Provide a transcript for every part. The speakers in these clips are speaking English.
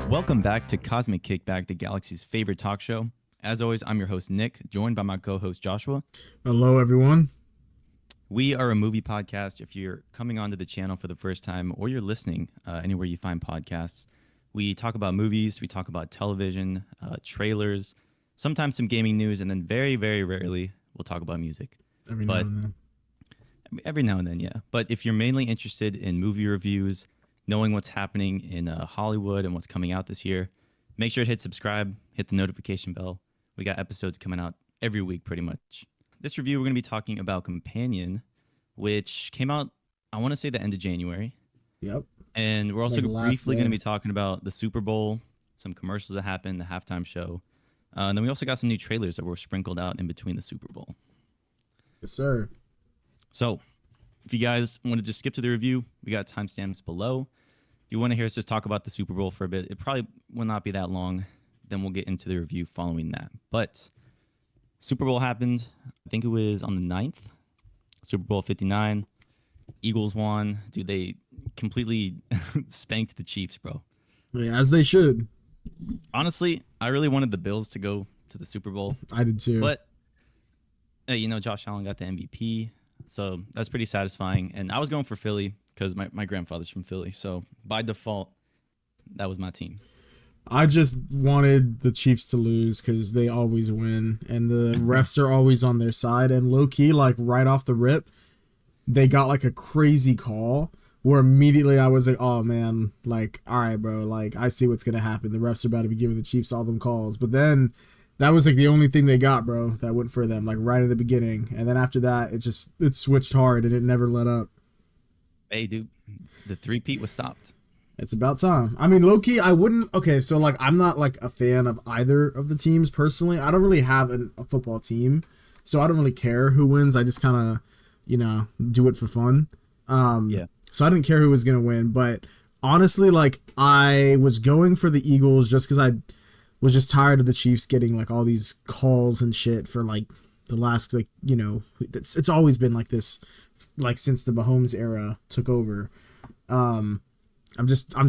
Welcome back to Cosmic Kickback, the galaxy's favorite talk show. As always, I'm your host, Nick, joined by my co-host, Joshua. Hello, everyone. We are a movie podcast. If you're coming onto the channel for the first time or you're listening anywhere you find podcasts, we talk about movies, we talk about television, trailers, sometimes some gaming news, and then very, very rarely we'll talk about music. Every now and then, yeah. But if you're mainly interested in movie reviews, knowing what's happening in Hollywood and what's coming out this year, make sure to hit subscribe, hit the notification bell. We got episodes coming out every week pretty much. This review, we're going to be talking about Companion, which came out, I want to say the end of January. Yep. And we're also briefly going to be talking about the Super Bowl, some commercials that happened, the halftime show. And then we also got some new trailers that were sprinkled out in between the Super Bowl. Yes, sir. So if you guys want to just skip to the review, we got timestamps below. If you want to hear us just talk about the Super Bowl for a bit, it probably will not be that long. Then we'll get into the review following that. But Super Bowl happened, I think it was on the 9th. Super Bowl 59. Eagles won. Dude, they completely spanked the Chiefs, bro. Yeah, as they should. Honestly, I really wanted the Bills to go to the Super Bowl. I did too. But, hey, Josh Allen got the MVP. So that's pretty satisfying. And I was going for Philly because my grandfather's from Philly. So by default, that was my team. I just wanted the Chiefs to lose because they always win. And the refs are always on their side. And low-key, like right off the rip, they got like a crazy call where immediately I was like, oh man, like, all right, bro, like I see what's going to happen. The refs are about to be giving the Chiefs all them calls. But then that was like the only thing they got, bro, that went for them, like right at the beginning. And then after that, it switched hard and it never let up. Hey, dude, the three-peat was stopped. It's about time. I mean, low-key, I wouldn't... Okay, so, like, I'm not, like, a fan of either of the teams, personally. I don't really have a football team, so I don't really care who wins. I just kind of, do it for fun. Yeah. So I didn't care who was going to win, but honestly, like, I was going for the Eagles just because I was just tired of the Chiefs getting, like, all these calls and shit for, like, the last, like, it's always been like this, like, since the Mahomes era took over. I'm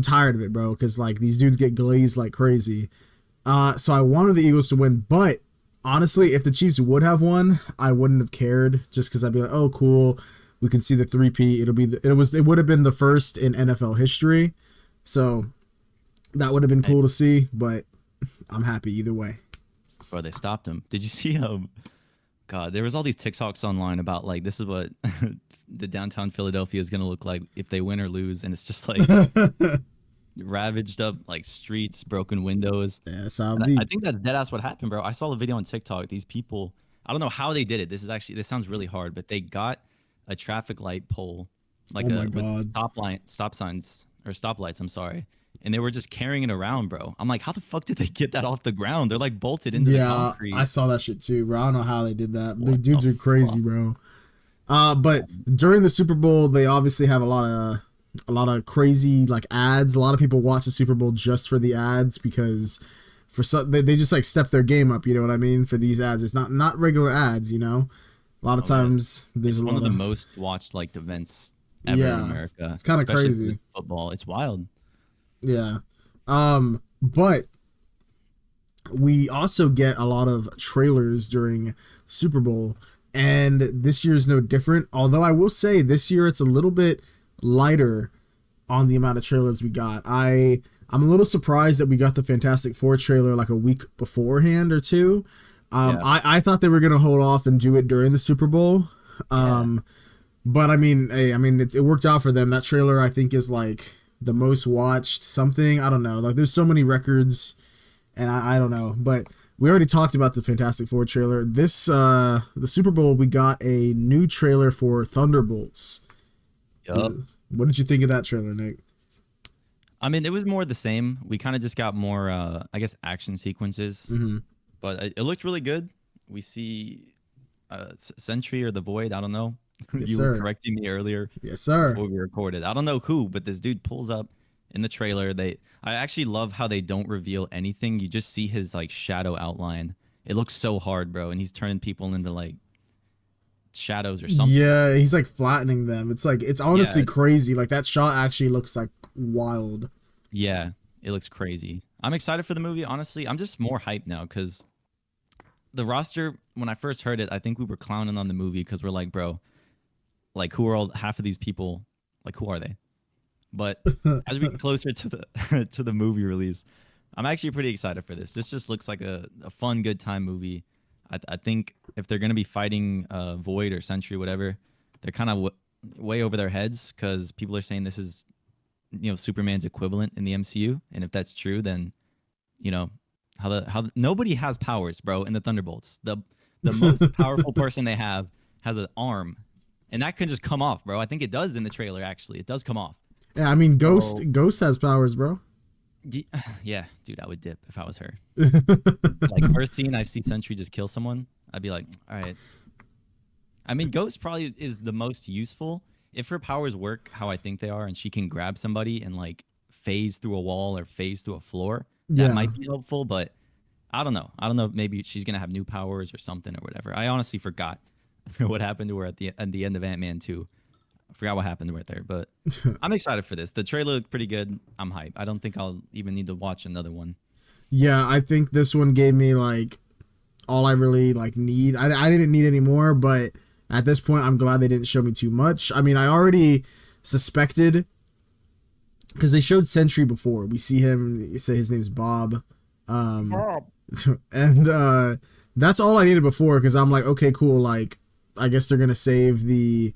tired of it, bro, because, like, these dudes get glazed like crazy. So I wanted the Eagles to win, but honestly, if the Chiefs would have won, I wouldn't have cared, just because I'd be like, oh, cool, we can see the three-peat. It would have been the first in NFL history, so that would have been cool to see, but I'm happy either way. Bro, they stopped him. Did you see God, there was all these TikToks online about, like, this is what the downtown Philadelphia is going to look like if they win or lose. And it's just like ravaged up, like, streets, broken windows. Yeah, that's how it be. I think that's dead ass what happened, bro. I saw the video on TikTok. These people, I don't know how they did it. This sounds really hard, but they got a traffic light pole, like with stoplights, I'm sorry. And they were just carrying it around, bro. I'm like, how the fuck did they get that off the ground? They're like bolted into the concrete. I saw that shit too, bro. I don't know how they did that. The dudes are crazy, bro. But during the Super Bowl, they obviously have a lot of crazy, like, ads. A lot of people watch the Super Bowl just for the ads because they just, like, step their game up. You know what I mean? For these ads, it's not regular ads. A lot of times there's one of the most watched, like, events ever in America. It's kind of crazy. Football, it's wild. Yeah. But we also get a lot of trailers during Super Bowl, and this year is no different. Although I will say this year it's a little bit lighter on the amount of trailers we got. I'm a little surprised that we got the Fantastic Four trailer like a week beforehand or two. I thought they were going to hold off and do it during the Super Bowl. But I mean, it worked out for them. That trailer, I think, is like the most watched something. I don't know. Like, there's so many records, and I don't know. But we already talked about the Fantastic Four trailer. The Super Bowl, we got a new trailer for Thunderbolts. Yup. What did you think of that trailer, Nick? I mean, it was more the same. We kind of just got more, I guess, action sequences. Mm-hmm. But it looked really good. We see Sentry or the Void. I don't know. Yes, Were correcting me earlier. Yes, sir. Before we recorded. I don't know who, but this dude pulls up in the trailer. I actually love how they don't reveal anything. You just see his, like, shadow outline. It looks so hard, bro. And he's turning people into, like, shadows or something. Yeah, he's, like, flattening them. It's honestly crazy. Like, that shot actually looks, like, wild. Yeah. It looks crazy. I'm excited for the movie. Honestly, I'm just more hyped now because the roster. When I first heard it, I think we were clowning on the movie because we're like, bro, like who are all half of these people? Like who are they? But as we get closer to the to the movie release, I'm actually pretty excited for this. This just looks like a fun, good time movie. I think if they're gonna be fighting Void or Sentry, whatever, they're kind of way over their heads because people are saying this is, Superman's equivalent in the MCU, and if that's true, then, how nobody has powers, bro, in the Thunderbolts. The most powerful person they have has an arm, and that can just come off, bro. I think it does in the trailer. Actually, it does come off. Yeah, I mean, Ghost has powers, bro. Yeah, dude, I would dip if I was her. Like, first scene, I see Sentry just kill someone, I'd be like, all right. I mean, Ghost probably is the most useful. If her powers work how I think they are, and she can grab somebody and, like, phase through a wall or phase through a floor, that might be helpful, but I don't know. I don't know if maybe she's going to have new powers or something or whatever. I honestly forgot what happened to her at the end of Ant-Man 2. I forgot what happened right there, but I'm excited for this. The trailer looked pretty good. I'm hyped. I don't think I'll even need to watch another one. Yeah, I think this one gave me like all I really like need. I didn't need any more, but at this point, I'm glad they didn't show me too much. I mean, I already suspected because they showed Sentry before. We see him. They say his name's Bob. Bob. And that's all I needed before because I'm like, okay, cool. Like, I guess they're gonna save the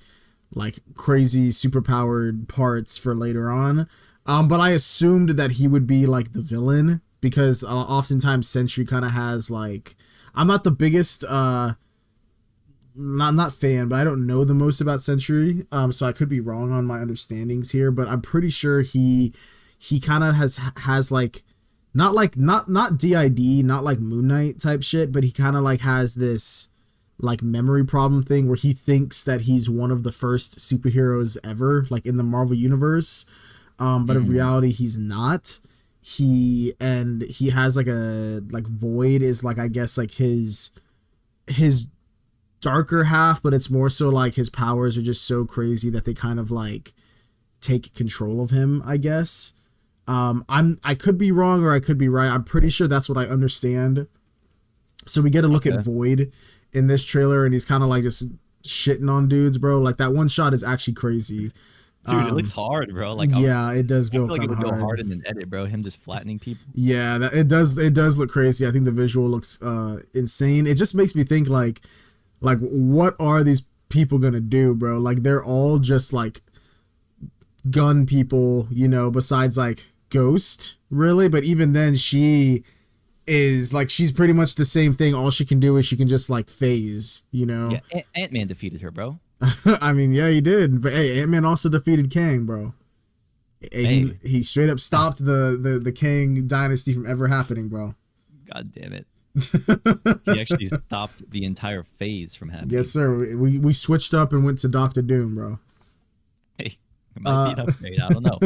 like crazy superpowered parts for later on. But I assumed that he would be like the villain because oftentimes Sentry kind of has like, I'm not the biggest not fan, but I don't know the most about Sentry. So I could be wrong on my understandings here, but I'm pretty sure he kind of has like not DID, not like Moon Knight type shit, but he kind of like has this like memory problem thing where he thinks that he's one of the first superheroes ever, like in the Marvel universe. But in reality, he's not. He has like Void is like, I guess like his darker half, but it's more so like his powers are just so crazy that they kind of like take control of him, I guess. I could be wrong or I could be right. I'm pretty sure that's what I understand. So we get a look at Void in this trailer, and he's kind of like just shitting on dudes, bro. Like that one shot is actually crazy. Dude, it looks hard, bro. Like, yeah, it does go kind of like it would hard. go hard in an edit, bro. Him just flattening people. Yeah, it does look crazy. I think the visual looks insane. It just makes me think like what are these people gonna do, bro? Like they're all just like gun people, besides like Ghost, really. But even then, she is like, she's pretty much the same thing. All she can do is she can just like phase, Yeah, Ant-Man defeated her, bro. I mean, yeah, he did. But hey, Ant-Man also defeated Kang, bro. He straight up stopped the Kang dynasty from ever happening, bro. God damn it. He actually stopped the entire phase from happening. Yes, sir. We switched up and went to Doctor Doom, bro. Hey, it might be an upgrade. I don't know.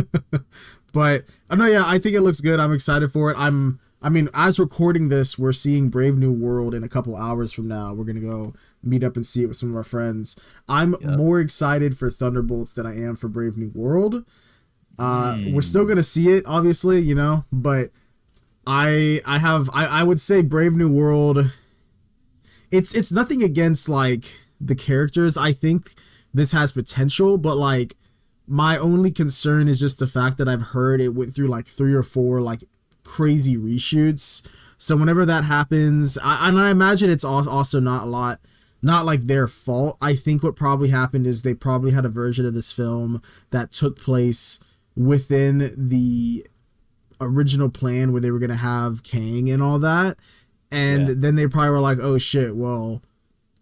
But yeah, I think it looks good. I'm excited for it. I mean, as recording this, we're seeing Brave New World in a couple hours from now. We're gonna go meet up and see it with some of our friends. I'm more excited for Thunderbolts than I am for Brave New World. We're still gonna see it, obviously, but I would say Brave New World. It's nothing against like the characters. I think this has potential, but like my only concern is just the fact that I've heard it went through like 3 or 4 like crazy reshoots. So whenever that happens, I imagine it's also not like their fault. I think what probably happened is they probably had a version of this film that took place within the original plan where they were going to have Kang and all that. And then they probably were like, oh shit, well,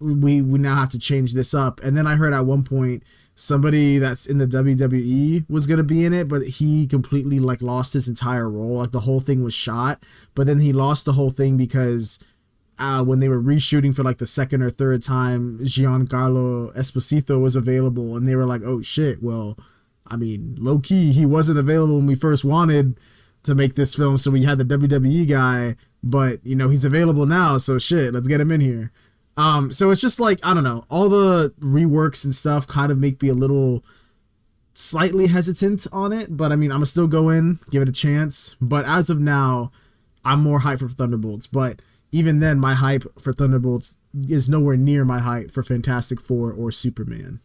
we now have to change this up. And then I heard at one point somebody that's in the WWE was going to be in it, but he completely like lost his entire role. Like the whole thing was shot, but then he lost the whole thing because when they were reshooting for like the second or third time, Giancarlo Esposito was available, and they were like, oh shit, well, I mean, low key, he wasn't available when we first wanted to make this film, so we had the WWE guy, but he's available now, so shit, let's get him in here. So it's just like, I don't know, all the reworks and stuff kind of make me a little slightly hesitant on it, but I mean, I'm gonna still go in, give it a chance. But as of now, I'm more hyped for Thunderbolts. But even then, my hype for Thunderbolts is nowhere near my hype for Fantastic Four or Superman.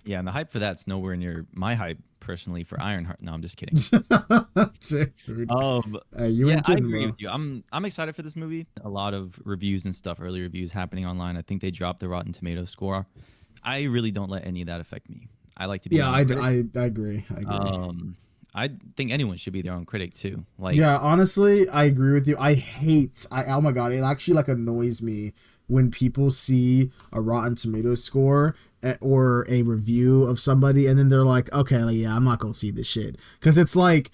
Yeah, and the hype for that's nowhere near my hype personally for Ironheart. No, I'm just kidding. Dude. You Yeah, ain't I kidding, agree bro. with you. I'm excited for this movie. A lot of reviews and stuff, early reviews happening online. I think they dropped the Rotten Tomatoes score. I really don't let any of that affect me. I like to be Yeah, my own critic. I agree. I agree. I think anyone should be their own critic too. Like, Yeah, honestly, I agree with you. Oh my god, it actually like annoys me when people see a Rotten Tomatoes score or a review of somebody and then they're like, okay, like, yeah, I'm not gonna see this shit, because it's dude,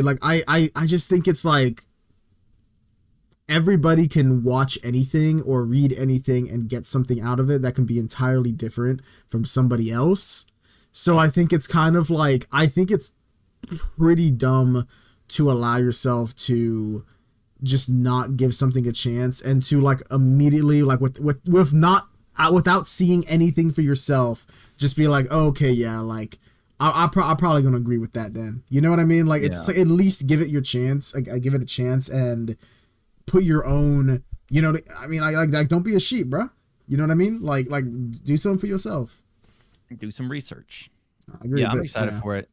like I just think it's like everybody can watch anything or read anything and get something out of it that can be entirely different from somebody else. So I think it's kind of like, I think it's pretty dumb to allow yourself to just not give something a chance and to like immediately, like with not without seeing anything for yourself, just be like, oh, okay, yeah, like I'm probably gonna agree with that then. You know what I mean? Like, it's like, at least give it your chance. I give it a chance and put your own. You know, I mean, like don't be a sheep, bro. You know what I mean? Like do something for yourself. do some research. I agree, Yeah, I'm but, excited yeah. for it.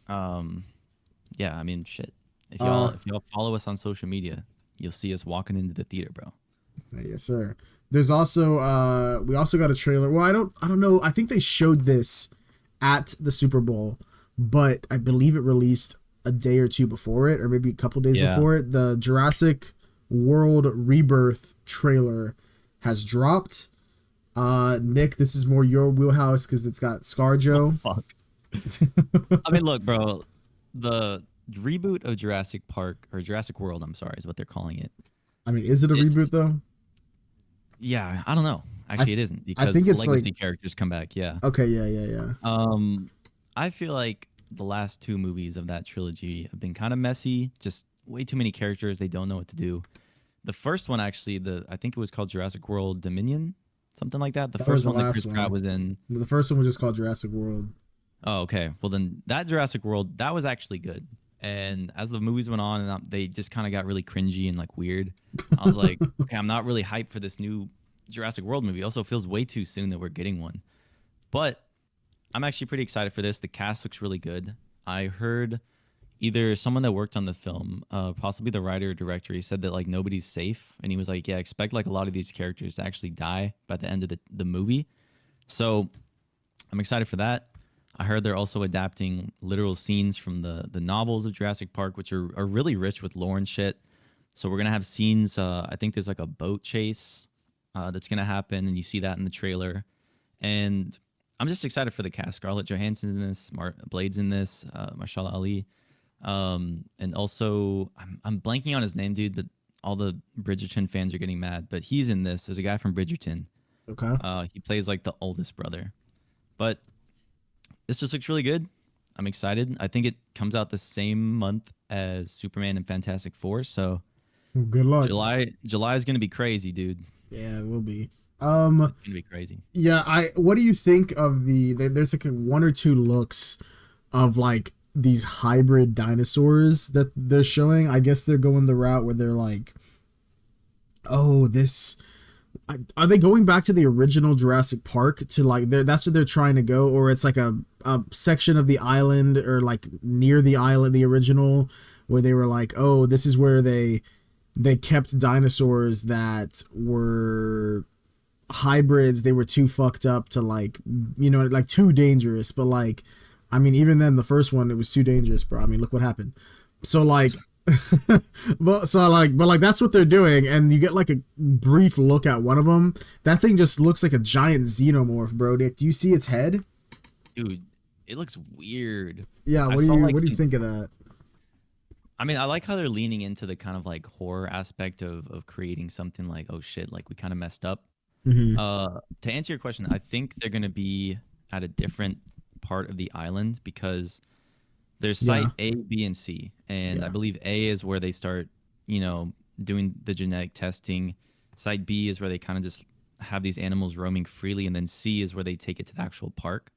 Yeah, I mean, shit. If y'all follow us on social media, you'll see us walking into the theater, bro. Yes, sir. There's also we also got a trailer. Well, I don't know. I think they showed this at the Super Bowl, but I believe it released a day or two before it, or maybe a couple days before it. The Jurassic World Rebirth trailer has dropped. Nick, this is more your wheelhouse because it's got ScarJo. Fuck. I mean, look, bro. The reboot of Jurassic Park, or Jurassic World, I'm sorry, is what they're calling it. I mean, is it a It's- reboot though? Yeah, I don't know. Actually, it isn't, I because think it's legacy characters come back. Yeah. Okay, yeah. I feel like the last two movies of that trilogy have been kind of messy. Just way too many characters. They don't know what to do. The first one, actually, I think it was called Jurassic World Dominion, something like that. The That first was the one that last Chris Pratt one. was in. The first one was just called Jurassic World. Oh, okay. Well, then that Jurassic World, that was actually good. And as the movies went on, and they just kind of got really cringy and like weird. I was like, okay, I'm not really hyped for this new Jurassic World movie. Also, it feels way too soon that we're getting one. But I'm actually pretty excited for this. The cast looks really good. I heard either someone that worked on the film, possibly the writer or director, he said that like nobody's safe, and he was like, yeah, expect like a lot of these characters to actually die by the end of the movie. So I'm excited for that. I heard they're also adapting literal scenes from the novels of Jurassic Park, which are really rich with lore and shit. So we're gonna have scenes. I think there's like a boat chase that's gonna happen, and you see that in the trailer. And I'm just excited for the cast. Scarlett Johansson's in this, Blade's in this, Mahershala Ali, and also I'm blanking on his name, dude. But all the Bridgerton fans are getting mad. But he's in this. There's a guy from Bridgerton. Okay. He plays like the oldest brother. But this just looks really good. I'm excited. I think it comes out the same month as Superman and Fantastic Four. So Good luck. July is gonna be crazy, dude. Yeah, it will be. It's gonna be crazy. Yeah, what do you think of there's like one or two looks of like these hybrid dinosaurs that they're showing? I guess they're going the route where they're like, oh, are they going back to the original Jurassic Park to like that's what they're trying to go, or it's like a section of the island or like near the island, the original, where they were like, oh, this is where they kept dinosaurs that were hybrids. They were too fucked up to like, like too dangerous. But like, I mean, even then, the first one, it was too dangerous, bro. I mean, look what happened. So like, but that's what they're doing, and you get like a brief look at one of them. That thing just looks like a giant xenomorph, bro. Do you see its head? Dude, it looks weird. Yeah. What do you think of that? I mean, I like how they're leaning into the kind of like horror aspect of creating something like, oh shit, like we kind of messed up. Mm-hmm. To answer your question, I think they're going to be at a different part of the island because there's site A, B, and C. And I believe A is where they start, doing the genetic testing. Site B is where they kind of just have these animals roaming freely. And then C is where they take it to the actual park.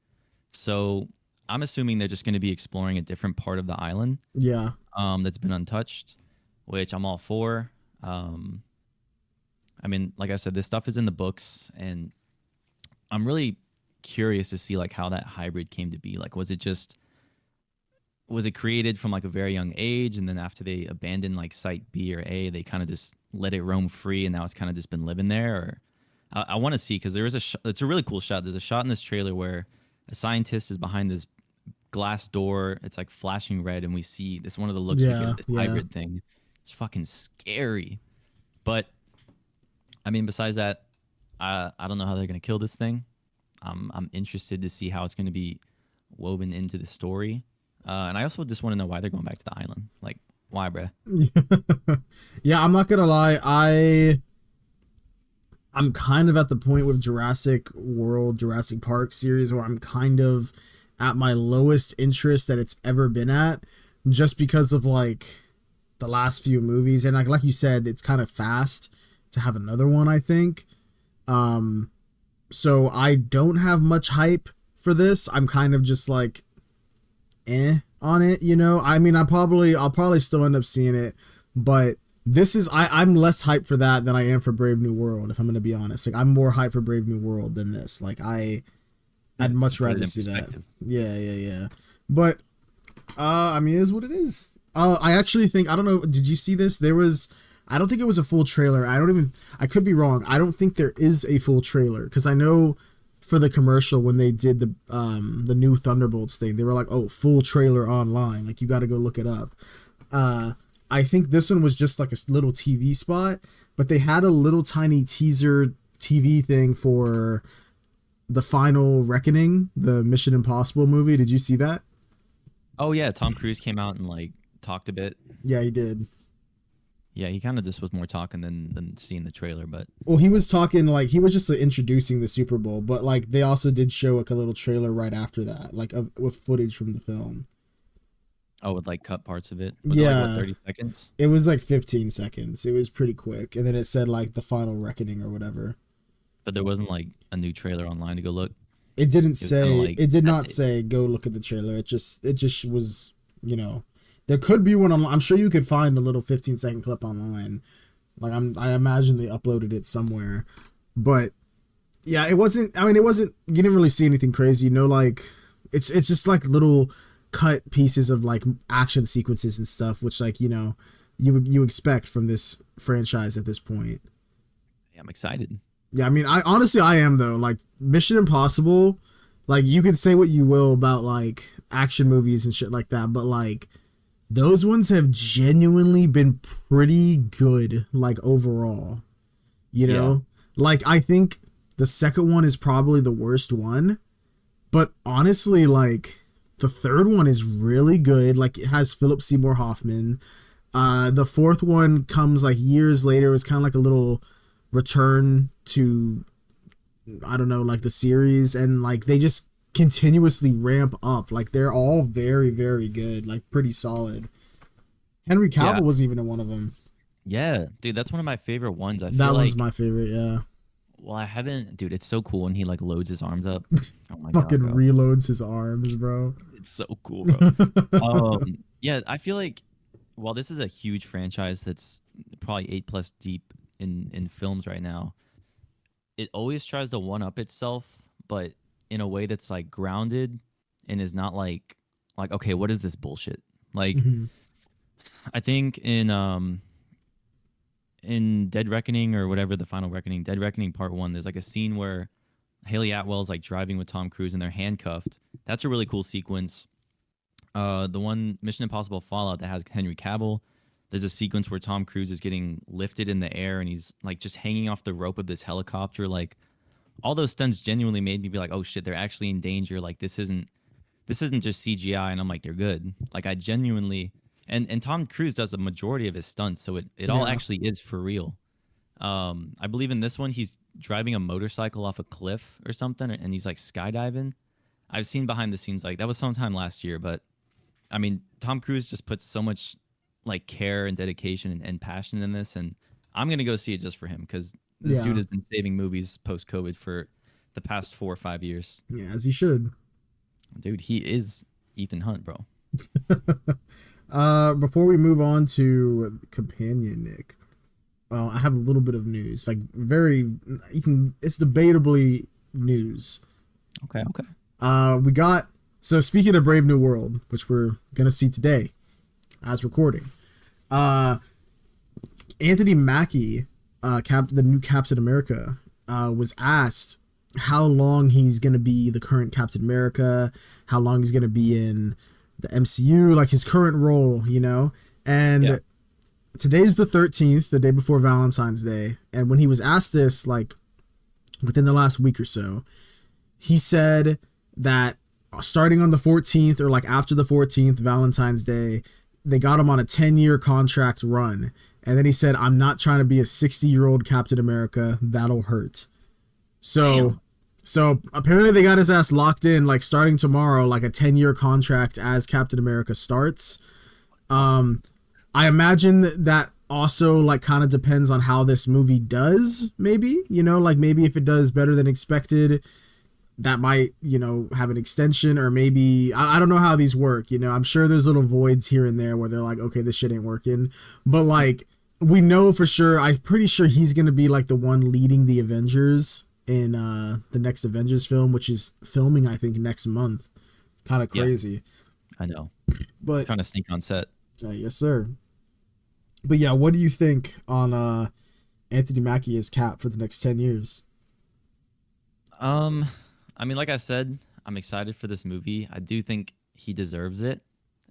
So I'm assuming they're just going to be exploring a different part of the island Yeah. that's been untouched, which I'm all for. Um, I mean, like I said, this stuff is in the books, and I'm really curious to see like how that hybrid came to be. Like, was it created from like a very young age, and then after they abandoned like site B or A, they kind of just let it roam free, and now it's kind of just been living there? Or I want to see, because there is it's a really cool shot. There's a shot in this trailer where a scientist is behind this glass door. It's like flashing red, and we see this one of the looks we get Yeah. at this Yeah. hybrid thing. It's fucking scary. But I mean, besides that, I don't know how they're gonna kill this thing. I'm interested to see how it's gonna be woven into the story. And I also just want to know why they're going back to the island. Like, why, bruh? Yeah, I'm not gonna lie. I'm kind of at the point with Jurassic World, Jurassic Park series where I'm kind of at my lowest interest that it's ever been at, just because of like the last few movies, and like you said, it's kind of fast to have another one, I think. So I don't have much hype for this. I'm kind of just like on it, you know. I mean, I'll probably still end up seeing it, but this is I'm less hyped for that than I am for Brave New World, if I'm gonna be honest. Like, I'm more hyped for Brave New World than this. Like, I'd much rather see that. Yeah. But I mean, it is what it is. I actually think, I don't know, did you see this? I don't think it was a full trailer. I could be wrong. I don't think there is a full trailer, because I know for the commercial when they did the new Thunderbolts thing, they were like, "Oh, full trailer online. Like, you got to go look it up." I think this one was just like a little TV spot, but they had a little tiny teaser TV thing for the Final Reckoning, the Mission Impossible movie. Did you see that? Oh yeah, Tom Cruise came out and like talked a bit. Yeah, he did. Yeah, he kind of just was more talking than seeing the trailer, but Well, he was talking, like, he was just like, introducing the Super Bowl, but like they also did show like a little trailer right after that, like with footage from the film. oh, with like cut parts of it. Was it Yeah, like, what, 30 seconds? it was like 15 seconds. It was pretty quick, and then it said like the Final Reckoning or whatever. But there wasn't like a new trailer online to go look. It didn't was kinda say. like, It did not that's it. say go look at the trailer. It just was. You know, there could be one online. I'm sure you could find the little 15-second clip online. Like, I imagine they uploaded it somewhere, but yeah, it wasn't. I mean, it wasn't. You didn't really see anything crazy. No, like, it's just like little cut pieces of like action sequences and stuff, which, like, you know, you expect from this franchise at this point. Yeah, I'm excited. Yeah, I mean, I honestly I am though. Like, Mission Impossible, like, you can say what you will about like action movies and shit like that, but like those ones have genuinely been pretty good, like, overall. You know? Yeah. Like, I think the second one is probably the worst one, but honestly, like, the third one is really good. Like, it has Philip Seymour Hoffman. The fourth one comes like years later. It was kind of like a little return to, I don't know, like the series, and like they just continuously ramp up. Like, they're all very, very good, like pretty solid. Henry Cavill Yeah. wasn't even in one of them. Yeah, dude, that's one of my favorite ones. I That feel one's like, my favorite. Yeah, well, I haven't, dude. It's so cool when he like loads his arms up. Oh my fucking god, bro. reloads his arms, bro. It's so cool, bro. Yeah, I feel like while this is a huge franchise that's probably 8+ deep in films right now, it always tries to one up itself, but in a way that's like grounded and is not like okay, what is this bullshit? Like, Mhm. I think in Dead Reckoning or whatever, the Final Reckoning, Dead Reckoning Part 1, there's like a scene where Haley Atwell's like driving with Tom Cruise and they're handcuffed. That's a really cool sequence. The one Mission Impossible Fallout that has Henry Cavill, there's a sequence where Tom Cruise is getting lifted in the air and he's like just hanging off the rope of this helicopter. Like, all those stunts genuinely made me be like, oh shit, they're actually in danger. Like, this isn't just CGI. And I'm like, they're good. Like, I genuinely, and Tom Cruise does a majority of his stunts, so it all Yeah. actually is for real. I believe in this one he's driving a motorcycle off a cliff or something, and he's like skydiving. I've seen behind the scenes, like that was sometime last year, but I mean, Tom Cruise just puts so much like care and dedication and passion in this, and I'm gonna go see it just for him, because this Yeah. dude has been saving movies post COVID for the past 4 or 5 years. Yeah, as he should. Dude, he is Ethan Hunt, bro. Before we move on to companion Nick, I have a little bit of news. Like it's debatably news. Okay, okay. We got, so speaking of Brave New World, which we're gonna see today as recording, Anthony Mackie, the new Captain America, was asked how long he's gonna be the current Captain America, how long he's gonna be in the MCU, like his current role, you know. And Yeah. today's the 13th, the day before Valentine's Day, and when he was asked this, like within the last week or so, he said that starting on the 14th, or like after the 14th, Valentine's Day, they got him on a 10-year contract run. And then he said, I'm not trying to be a 60-year-old Captain America. That'll hurt. So, so apparently they got his ass locked in, like starting tomorrow, like a 10-year contract as Captain America starts. I imagine that also like kind of depends on how this movie does, maybe, you know, like maybe if it does better than expected, that might, you know, have an extension, or maybe, I don't know how these work, you know. I'm sure there's little voids here and there where they're like, okay, this shit ain't working. But like, we know for sure, I'm pretty sure he's going to be like the one leading the Avengers in the next Avengers film, which is filming, I think, next month. Kind of crazy. Yeah, I know. But Trying to sneak on set. yes, sir. But yeah, what do you think on Anthony Mackie as Cap for the next 10 years? I mean, like I said, I'm excited for this movie. I do think he deserves it.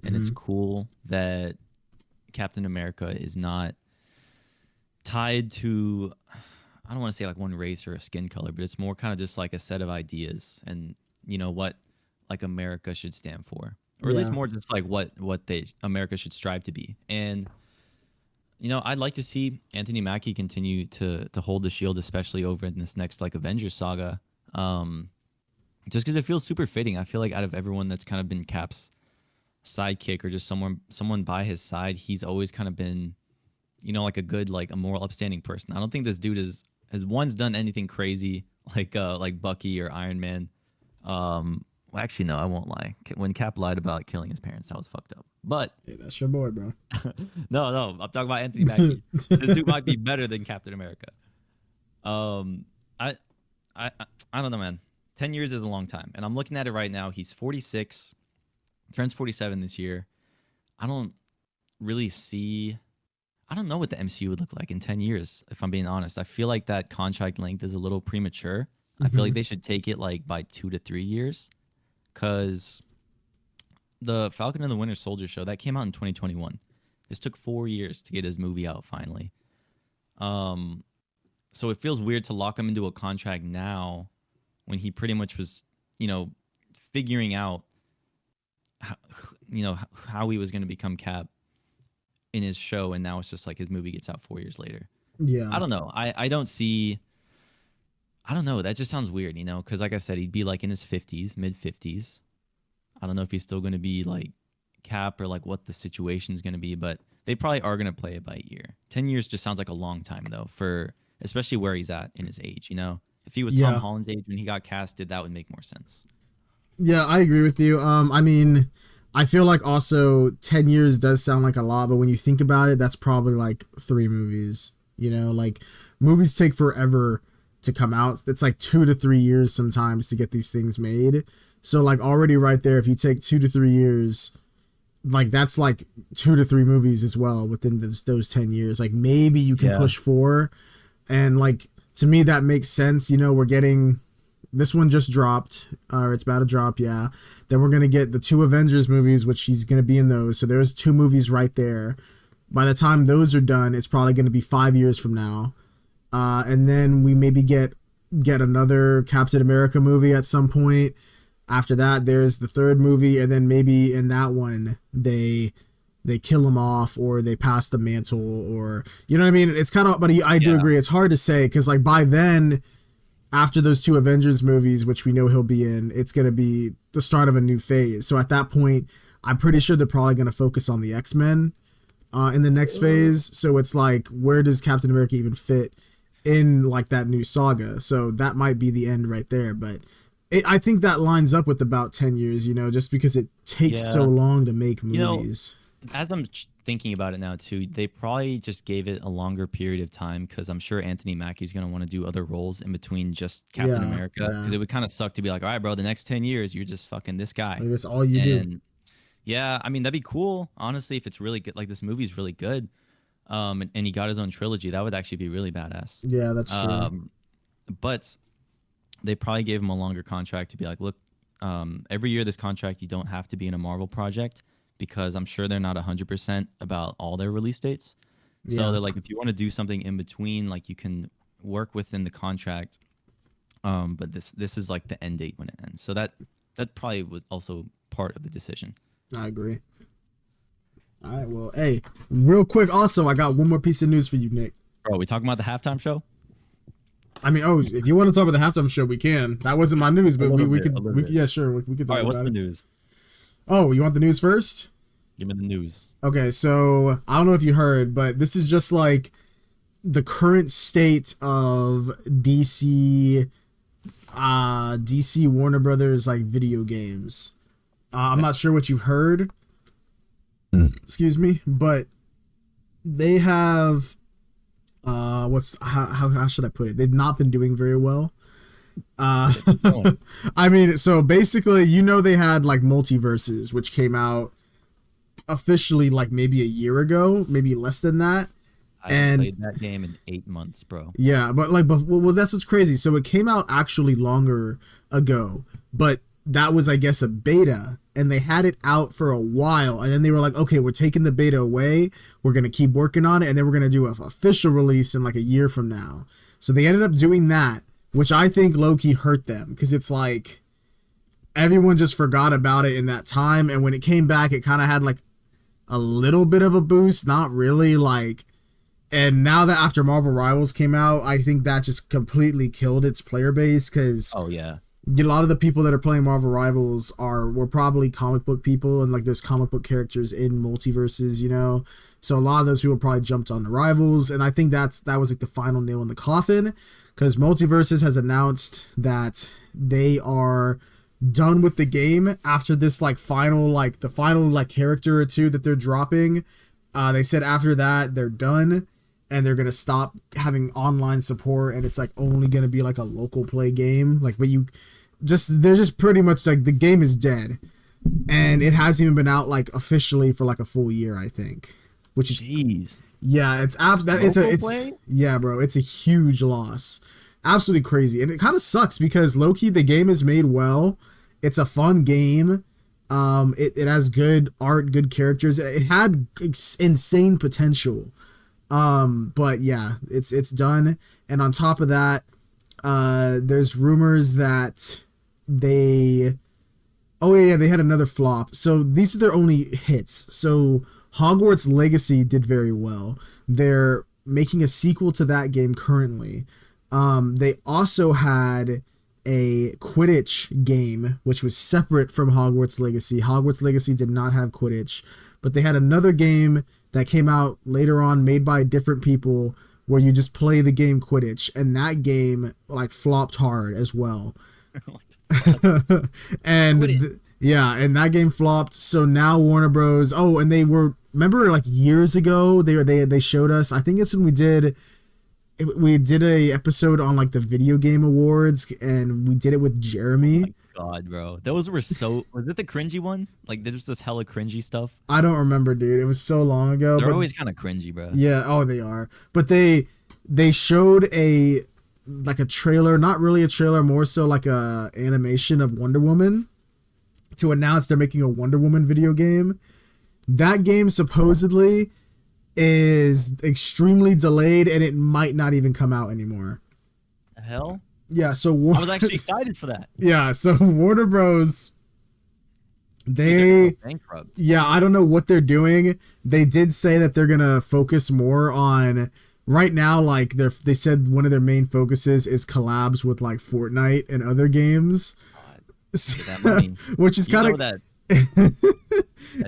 And it's cool that Captain America is not tied to, I don't want to say like one race or a skin color, but it's more kind of just like a set of ideas and, you know, what like America should stand for, or at least more just like what America should strive to be. And, you know, I'd like to see Anthony Mackie continue to hold the shield, especially over in this next like Avengers saga. Just because it feels super fitting. I feel like out of everyone that's kind of been Cap's sidekick, or just someone by his side, he's always kind of been, you know, like a good, like a moral upstanding person. I don't think this dude has once done anything crazy like Bucky or Iron Man. Well, actually, no, I won't lie. When Cap lied about killing his parents, that was fucked up. But Hey, that's your boy, bro. no, I'm talking about Anthony Mackie. This dude might be better than Captain America. I don't know, man. 10 years is a long time. And I'm looking at it right now. He's 46, turns 47 this year. I don't really see, I don't know what the MCU would look like in 10 years, if I'm being honest. I feel like that contract length is a little premature. I feel like they should take it like by 2 to 3 years, because the Falcon and the Winter Soldier show, that came out in 2021. This took 4 years to get his movie out finally. So it feels weird to lock him into a contract now when he pretty much was, you know, figuring out how he was going to become Cap in his show, and now it's just like his movie gets out 4 years later. Yeah. I don't know. I don't know. That just sounds weird, you know, because like I said, he'd be like in his 50s, mid 50s. I don't know if he's still going to be like Cap, or like what the situation is going to be, but they probably are going to play it by year. 10 years just sounds like a long time though, for especially where he's at in his age, you know. If he was Tom Holland's age when he got casted, that would make more sense. Yeah, I agree with you. I mean, I feel like also 10 years does sound like a lot, but when you think about it, that's probably like 3 movies. You know, like movies take forever to come out. It's like 2 to 3 years sometimes to get these things made. So like already right there, if you take 2 to 3 years, like that's like 2 to 3 movies as well within those 10 years. Like maybe you can push 4, and like to me that makes sense. You know, we're getting, this one just dropped, or it's about to drop, yeah. Then we're gonna get the 2 Avengers movies, which he's gonna be in those. So there's 2 movies right there. By the time those are done, it's probably gonna be 5 years from now. And then we maybe get another Captain America movie at some point. After that, there's the 3rd movie, and then maybe in that one they kill him off, or they pass the mantle, or you know what I mean. It's kind of, but I do agree, it's hard to say, because like by then, after those 2 Avengers movies, which we know he'll be in, it's gonna be the start of a new phase. So at that point, I'm pretty sure they're probably gonna focus on the X-Men in the next phase. So it's like, where does Captain America even fit in like that new saga? So that might be the end right there. But I think that lines up with about 10 years, just because it takes so long to make movies. As I'm thinking about it now too, they probably just gave it a longer period of time because I'm sure Anthony Mackie's going to want to do other roles in between just Captain America, because it would kind of suck to be like, all right, bro, the next 10 years, you're just fucking this guy. Like, that's all you do. Yeah, I mean, that'd be cool, honestly, if it's really good. Like, this movie's really good, and he got his own trilogy. That would actually be really badass. Yeah, that's true. But they probably gave him a longer contract to be like, look, every year this contract, you don't have to be in a Marvel project, because I'm sure they're not 100% about all their release dates. So they're like, if you want to do something in between, like, you can work within the contract. But this is like the end date when it ends. So that probably was also part of the decision. I agree. All right, well, hey, real quick, also, I got one more piece of news for you, Nick. Bro, we talking about the halftime show? I mean, if you want to talk about the halftime show, we can. That wasn't my news, but we could yeah, sure, we could talk about it. All right, what's the news? Oh, you want the news first? Give me the news. Okay, so I don't know if you heard, but this is just like the current state of DC Warner Brothers like video games. I'm not sure what you've heard. Excuse me, but they have how should I put it? They've not been doing very well. I mean, so basically, they had like Multiverses, which came out officially like maybe a year ago, maybe less than that. I haven't played that game in 8 months, bro. Yeah, but well, that's what's crazy. So it came out actually longer ago, but that was, I guess, a beta, and they had it out for a while, and then they were like, okay, we're taking the beta away, we're gonna keep working on it, and then we're gonna do an official release in like a year from now. So they ended up doing that, which I think low-key hurt them, because it's like everyone just forgot about it in that time, and when it came back, it kind of had like a little bit of a boost, not really, like, and now that after Marvel Rivals came out, I think that just completely killed its player base, because a lot of the people that are playing Marvel Rivals were probably comic book people, and like there's comic book characters in Multiverses, so a lot of those people probably jumped on the Rivals, and I think that was like the final nail in the coffin, because Multiverses has announced that they are done with the game after this the final character or two that they're dropping. They said after that they're done, and they're gonna stop having online support, and it's like only gonna be like a local play game. Like, but they're just pretty much like the game is dead, and it hasn't even been out like officially for like a full year, I think. Which is yeah, yeah, bro, it's a huge loss, absolutely crazy, and it kind of sucks because low-key the game is made well. It's a fun game. It has good art, good characters. It had insane potential. But yeah, it's done. And on top of that, there's rumors that they had another flop. So these are their only hits. So Hogwarts Legacy did very well. They're making a sequel to that game currently. They also had a Quidditch game, which was separate from Hogwarts Legacy. Hogwarts Legacy did not have Quidditch, but they had another game that came out later on, made by different people, where you just play the game Quidditch, and that game like flopped hard as well. And and that game flopped. So now Warner Bros. Oh, and remember like years ago they showed us. I think it's when we did a episode on like the video game awards, and we did it with Jeremy. Oh my God, bro, those were so. Was it the cringy one? Like there's this hella cringy stuff. I don't remember, dude. It was so long ago. They're always kind of cringy, bro. Yeah. Oh, they are. But they showed a trailer, not really a trailer, more so like a animation of Wonder Woman, to announce they're making a Wonder Woman video game. That game supposedly is extremely delayed, and it might not even come out anymore. The hell? Yeah, so I was actually excited for that. Yeah, so Warner Bros. They're bankrupt. Yeah, I don't know what they're doing. They did say that they're gonna focus more on right now. Like they said one of their main focuses is collabs with like Fortnite and other games. Which is kind of that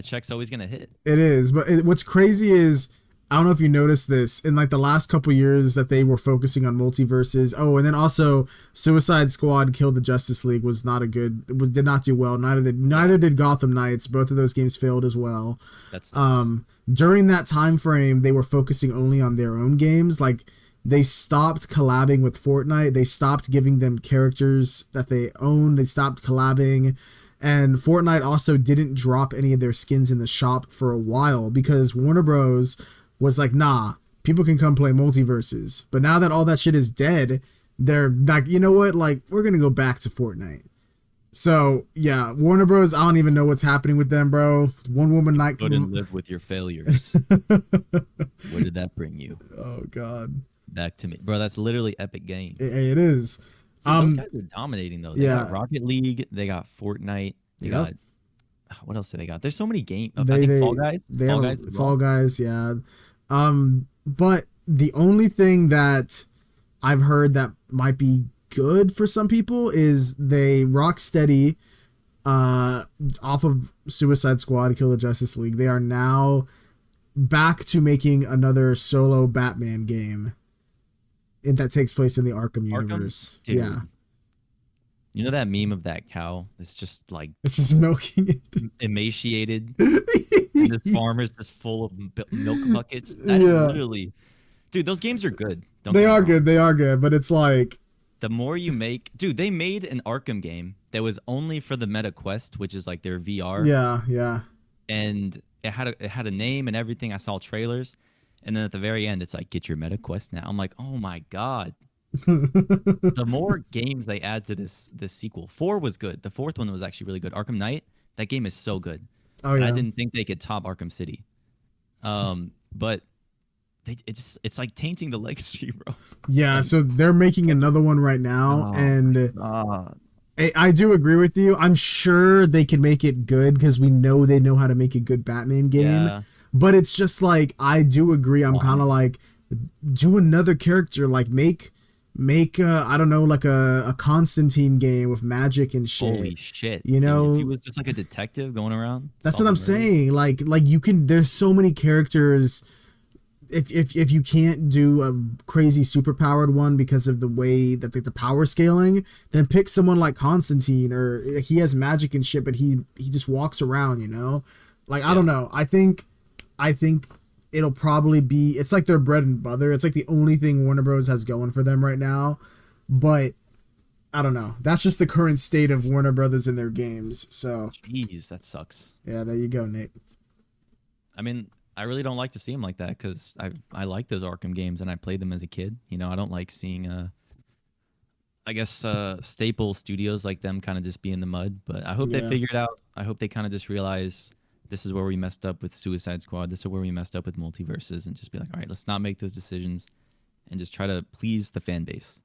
check's always gonna hit. It is, but what's crazy is I don't know if you noticed this in like the last couple years that they were focusing on multiverses. Oh, and then also Suicide Squad Killed the Justice League was not a good. It was did not do well. Neither did Gotham Knights. Both of those games failed as well. That's During that time frame, they were focusing only on their own games. Like they stopped collabing with Fortnite. They stopped giving them characters that they own. They stopped collabing. And Fortnite also didn't drop any of their skins in the shop for a while because Warner Bros. Was like, nah, people can come play multiverses. But now that all that shit is dead, they're like, you know what? Like, we're going to go back to Fortnite. So, yeah, Warner Bros., I don't even know what's happening with them, bro. One Woman Night. Couldn't live with your failures. Where did that bring you? Oh, God. Back to me. Bro, that's literally Epic Games. It is. Dude, those guys are dominating, though. They got Rocket League. They got Fortnite. They got... What else do they got? There's so many games. I think Fall Guys. Fall Guys, yeah. But the only thing that I've heard that might be good for some people is they Rocksteady, off of Suicide Squad, Kill the Justice League. They are now back to making another solo Batman game that takes place in the Arkham universe. Dude. Yeah. You know that meme of that cow? It's just like... It's just milking it. Emaciated. And this farmer's just full of milk buckets. That is literally... Dude, those games are good. They are good, but it's like... The more you make... Dude, they made an Arkham game that was only for the Meta Quest, which is like their VR. Yeah. And it had a name and everything. I saw trailers. And then at the very end, it's like, get your Meta Quest now. I'm like, oh my God. The more games they add to this sequel. 4 was good. The 4th one was actually really good. Arkham Knight, that game is so good. Oh yeah. I didn't think they could top Arkham City. But it's like tainting the legacy, bro. Yeah, so they're making another one right now, and I do agree with you. I'm sure they can make it good because we know they know how to make a good Batman game. Yeah. But it's just like, I do agree. I'm kind of like, do another character, like make I don't know, like a Constantine game with magic and shit. Holy shit. You know, if he was just like a detective going around. That's what I'm saying. Like you can, there's so many characters. If you can't do a crazy superpowered one because of the way that the power scaling, then pick someone like Constantine, or he has magic and shit, but he just walks around, you know? Like, I don't know. I think it'll probably be, it's like their bread and butter. It's like the only thing Warner Bros. Has going for them right now. But I don't know. That's just the current state of Warner Brothers and their games. So, jeez, that sucks. Yeah, there you go, Nate. I mean, I really don't like to see them like that because I like those Arkham games and I played them as a kid. You know, I don't like seeing, I guess, staple studios like them kind of just be in the mud. But I hope they figure it out. I hope they kind of just realize this is where we messed up with Suicide Squad. This is where we messed up with multiverses, and just be like, all right, let's not make those decisions and just try to please the fan base.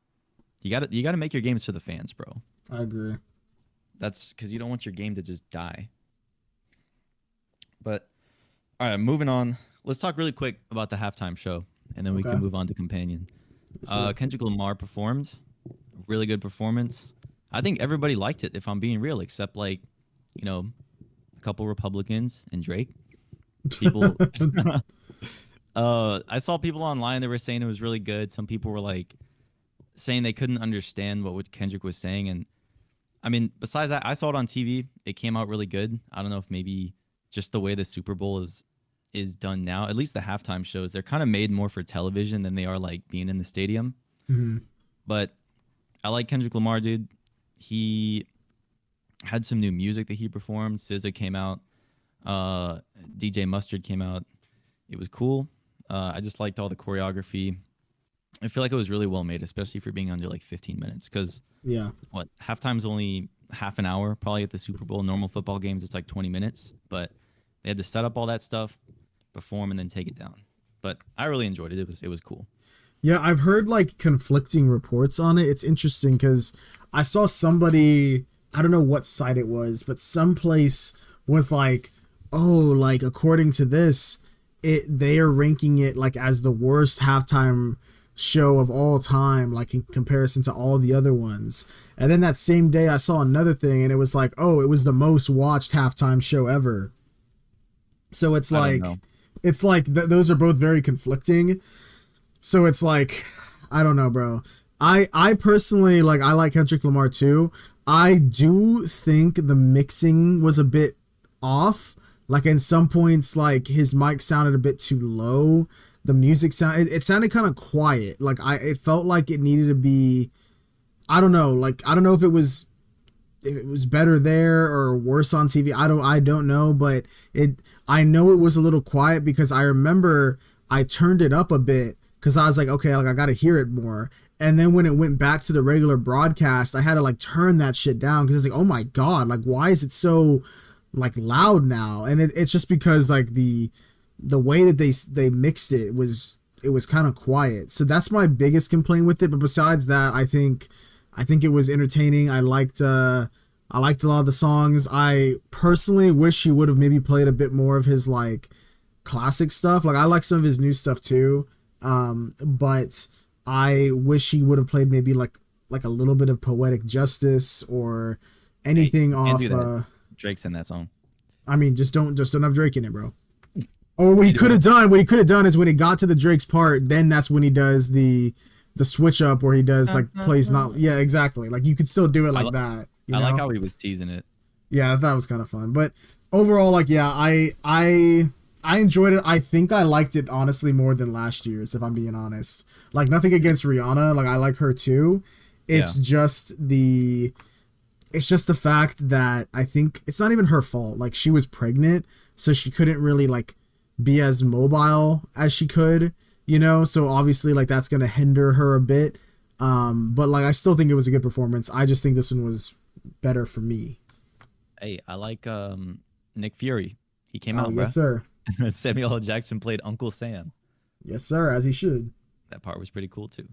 You gotta make your games for the fans, bro. I agree. That's because you don't want your game to just die. But all right, moving on. Let's talk really quick about the halftime show, and then we can move on to Companion. Kendrick Lamar performed. Really good performance. I think everybody liked it, if I'm being real, except like, you know, a couple Republicans and Drake. People. I saw people online that were saying it was really good. Some people were like saying they couldn't understand what Kendrick was saying, and I mean, besides that, I saw it on TV. It came out really good. I don't know if maybe just the way the Super Bowl is done now, at least the halftime shows, they're kind of made more for television than they are like being in the stadium. Mm-hmm. But I like Kendrick Lamar, dude. He had some new music that he performed. SZA came out. DJ Mustard came out. It was cool. I just liked all the choreography. I feel like it was really well made, especially for being under like 15 minutes. Because halftime's only half an hour, probably at the Super Bowl. Normal football games, it's like 20 minutes. But they had to set up all that stuff, perform, and then take it down. But I really enjoyed it. It was cool. Yeah, I've heard like conflicting reports on it. It's interesting because I saw somebody, I don't know what site it was, but someplace was like, oh, like according to this, they are ranking it like as the worst halftime show of all time, like in comparison to all the other ones. And then that same day I saw another thing and it was like, oh, it was the most watched halftime show ever. So it's like, it's like those are both very conflicting. So it's like, I don't know, bro. I personally like, I like Kendrick Lamar too. I do think the mixing was a bit off. Like in some points, like his mic sounded a bit too low. The music it sounded kind of quiet. Like it felt like it needed to be, I don't know. Like, I don't know if it was better there or worse on TV. I don't know, but I know it was a little quiet because I remember I turned it up a bit because I was like, okay, like I got to hear it more. And then when it went back to the regular broadcast, I had to like turn that shit down because it's like, oh my God, like why is it so like loud now? And it's just because like the way that they mixed it was kind of quiet. So that's my biggest complaint with it. But besides that, I think it was entertaining. I liked a lot of the songs. I personally wish he would have maybe played a bit more of his like classic stuff. Like I like some of his new stuff too. But I wish he would have played maybe like a little bit of Poetic Justice or anything off. Drake's in that song. I mean, just don't have Drake in it, bro. Or what he could have done is when he got to the Drake's part, then that's when he does the switch up where he does like plays not. Yeah, exactly. Like you could still do it like that. You know? I like how he was teasing it. Yeah, that was kind of fun. But overall, like, yeah, I enjoyed it. I think I liked it honestly more than last year's, if I'm being honest. Like nothing against Rihanna. Like I like her too. It's just the fact that I think it's not even her fault. Like she was pregnant, so she couldn't really like be as mobile as she could, you know? So obviously like that's going to hinder her a bit. But like, I still think it was a good performance. I just think this one was better for me. Hey, I like, Nick Fury. He came out, bro. Yes, sir. Samuel L. Jackson played Uncle Sam. Yes, sir. As he should. That part was pretty cool too.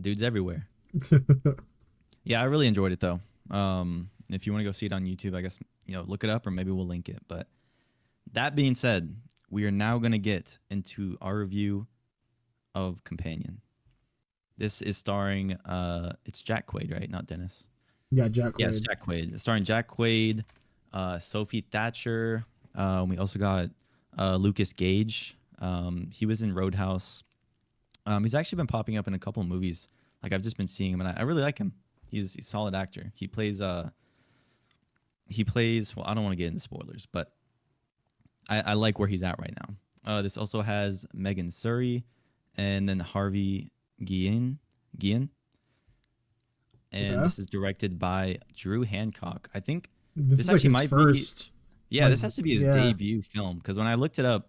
Dude's everywhere. Yeah, I really enjoyed it though. If you want to go see it on YouTube, I guess, look it up or maybe we'll link it. But that being said, we are now going to get into our review of Companion. This is starring, it's Jack Quaid, right? Not Dennis. Yeah, Jack Quaid. Yes, Jack Quaid. It's starring Jack Quaid, Sophie Thatcher. We also got Lucas Gage. He was in Roadhouse. He's actually been popping up in a couple of movies. Like I've just been seeing him, and I really like him. He's a solid actor. He plays. Well, I don't want to get into spoilers, but I like where he's at right now. This also has Megan Surrey, and then Harvey Guillen. And this is directed by Drew Hancock. I think this is like his first. Yeah, this has to be his debut film, because when I looked it up,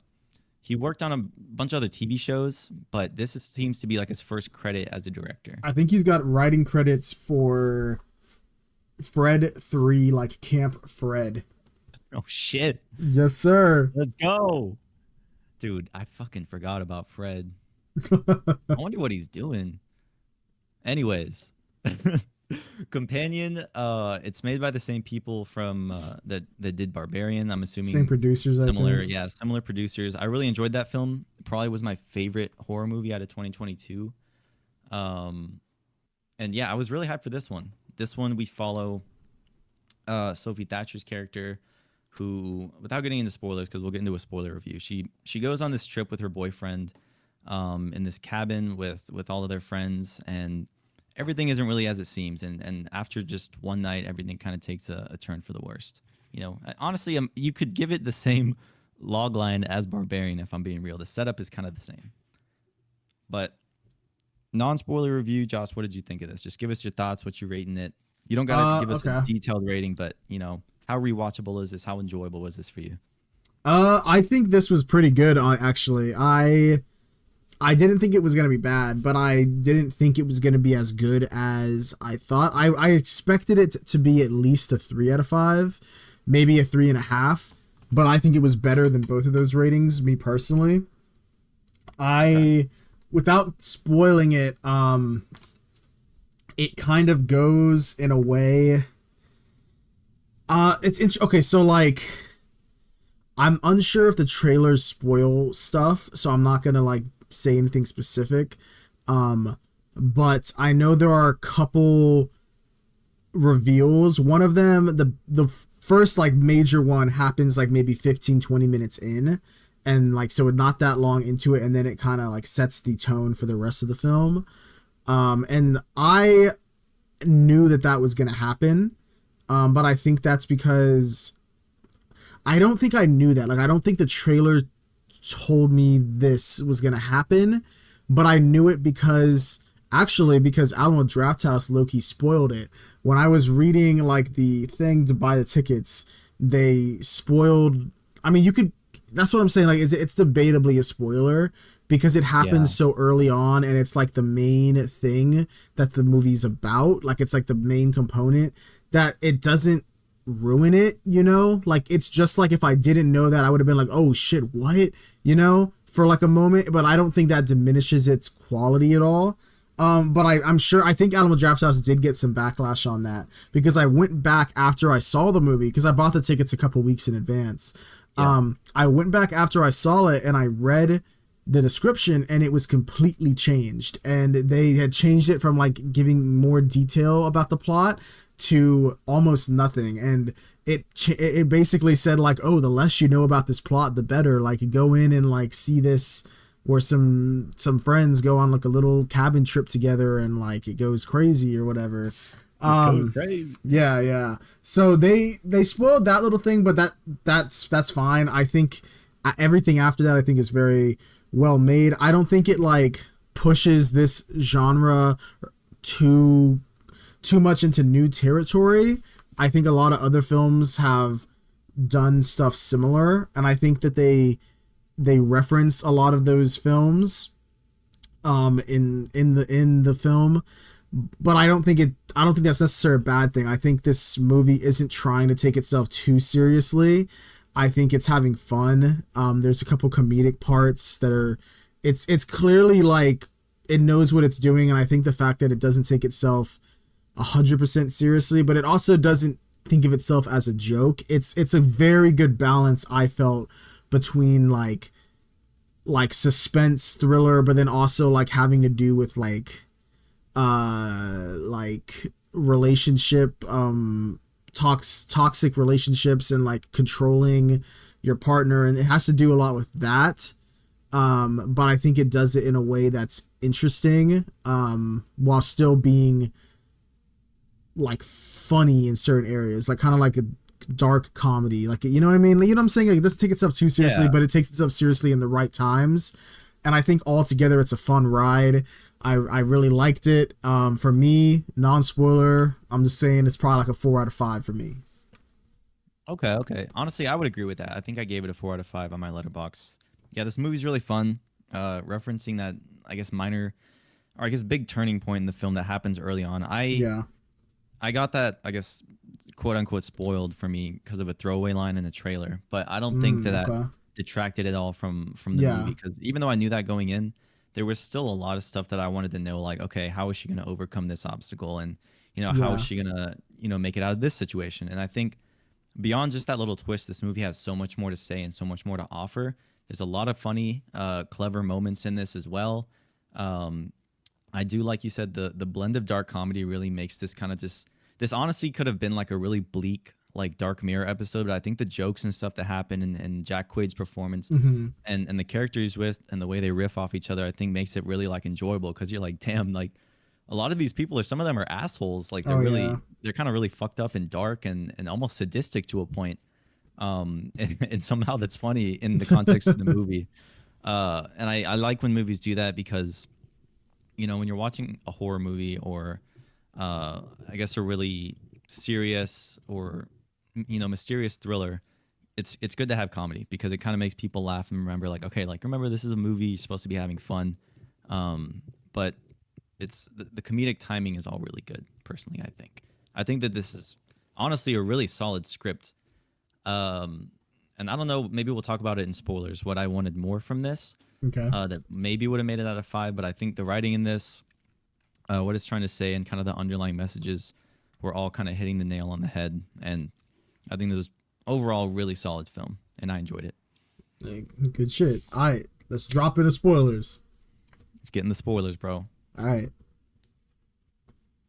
he worked on a bunch of other TV shows, but this seems to be like his first credit as a director. I think he's got writing credits for Fred 3, like Camp Fred. Oh, shit. Yes, sir. Let's go. Dude, I fucking forgot about Fred. I wonder what he's doing. Anyways. Companion, it's made by the same people from that did Barbarian. I'm assuming same producers. Similar, similar producers. I really enjoyed that film. It probably was my favorite horror movie out of 2022. And yeah, I was really hyped for this one. This one we follow Sophie Thatcher's character, who, without getting into spoilers, because we'll get into a spoiler review, she goes on this trip with her boyfriend in this cabin with all of their friends, and everything isn't really as it seems, and after just one night, everything kind of takes a turn for the worst. Honestly, you could give it the same log line as Barbarian, if I'm being real. The setup is kind of the same. But non-spoiler review, Josh, what did you think of this? Just give us your thoughts, what you're rating it. You don't got to give us a detailed rating, but, how rewatchable is this? How enjoyable was this for you? I think this was pretty good, actually. I didn't think it was going to be bad, but I didn't think it was going to be as good as I thought. I expected it to be at least a 3 out of 5, maybe a 3.5, but I think it was better than both of those ratings, me personally. Without spoiling it, it kind of goes in a way. Okay, so like, I'm unsure if the trailers spoil stuff, so I'm not going to like say anything specific, but I know there are a couple reveals. One of them, the first like major one, happens like maybe 15-20 minutes in, and like so not that long into it, and then it kind of like sets the tone for the rest of the film. And I knew that that was going to happen, but I think that's because I don't think I knew that. Like, I don't think the trailer told me this was going to happen, but I knew it because Alamo Drafthouse low-key spoiled it. When I was reading like the thing to buy the tickets, they spoiled. I mean, you could. That's what I'm saying. Like, it's debatably a spoiler because it happens so early on, and it's like the main thing that the movie's about. Like, it's like the main component that it doesn't ruin it, you know? Like, it's just like if I didn't know that, I would have been like, oh shit, what? You know, for like a moment, but I don't think that diminishes its quality at all. But I'm sure, I think Alamo Drafthouse did get some backlash on that because I went back after I saw the movie because I bought the tickets a couple weeks in advance. I went back after I saw it and I read the description and it was completely changed, and they had changed it from like giving more detail about the plot to almost nothing, and it basically said like, oh, the less you know about this plot the better, like go in and like see this where some friends go on like a little cabin trip together and like it goes crazy or whatever. Goes crazy. Yeah. So they spoiled that little thing, but that's fine. I think everything after that I think is very well made. I don't think it like pushes this genre too much into new territory. I think a lot of other films have done stuff similar, and I think that they reference a lot of those films in the film, but I don't think that's necessarily a bad thing. I think this movie isn't trying to take itself too seriously. I think it's having fun. There's a couple comedic parts that are it's clearly like it knows what it's doing, and I think the fact that it doesn't take itself 100% seriously, but it also doesn't think of itself as a joke. It's a very good balance, I felt, between like suspense thriller, but then also like having to do with like relationship toxic relationships and like controlling your partner, and it has to do a lot with that. But I think it does it in a way that's interesting, while still being like funny in certain areas, like kind of like a dark comedy, like, you know what I mean? Like, you know what I'm saying? Like, it doesn't take itself too seriously, but it takes itself seriously in the right times. And I think altogether it's a fun ride. I really liked it. For me, non-spoiler, I'm just saying it's probably like a 4 out of 5 for me. Okay. Honestly, I would agree with that. I think I gave it a 4 out of 5 on my letterbox. Yeah, this movie's really fun. Referencing that, I guess, minor, or I guess big turning point in the film that happens early on. I got that, I guess, quote unquote spoiled for me because of a throwaway line in the trailer, but I don't think that detracted at all from the movie, because even though I knew that going in, there was still a lot of stuff that I wanted to know, like, okay, how is she going to overcome this obstacle, and how is she going to make it out of this situation? And I think beyond just that little twist, this movie has so much more to say and so much more to offer. There's a lot of funny, clever moments in this as well. I do, like you said, the blend of dark comedy really makes this kind of just, this honestly could have been like a really bleak, like Dark Mirror episode, but I think the jokes and stuff that happen and Jack Quaid's performance and the characters he's with and the way they riff off each other, I think makes it really like enjoyable, because you're like, damn, like a lot of these people some of them are assholes. Like they're kind of really fucked up and dark and almost sadistic to a point. And somehow that's funny in the context of the movie. And I like when movies do that, because when you're watching a horror movie or I guess a really serious or mysterious thriller, it's good to have comedy, because it kind of makes people laugh and remember, like, okay, like, remember, this is a movie, you're supposed to be having fun. But it's the comedic timing is all really good. Personally, I think that this is honestly a really solid script. And I don't know, maybe we'll talk about it in spoilers, what I wanted more from this. Okay. That maybe would have made it out of 5, but I think the writing in this, what it's trying to say, and kind of the underlying messages were all kind of hitting the nail on the head. And I think this was overall really solid film, and I enjoyed it. Hey, good shit. All right, let's drop into spoilers. Let's get in the spoilers, bro. All right.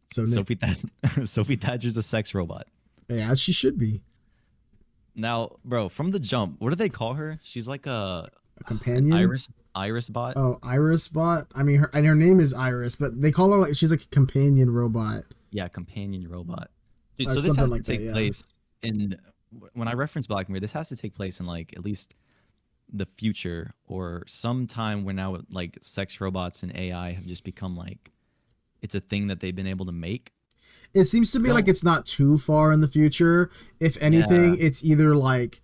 So Nick, Sophie Thatcher's a sex robot. Yeah, she should be. Now, bro, from the jump, what do they call her? She's like a a companion. Iris bot. Oh, Iris bot. I mean, her name is Iris, but they call her like she's like a companion robot. Yeah, companion robot. Dude, Or so this something has to like that, take yeah. place in when I reference Black Mirror, this has to take place in like at least the future or sometime where now like sex robots and AI have just become like it's a thing that they've been able to make. It seems to be like it's not too far in the future. If anything, Yeah. it's either like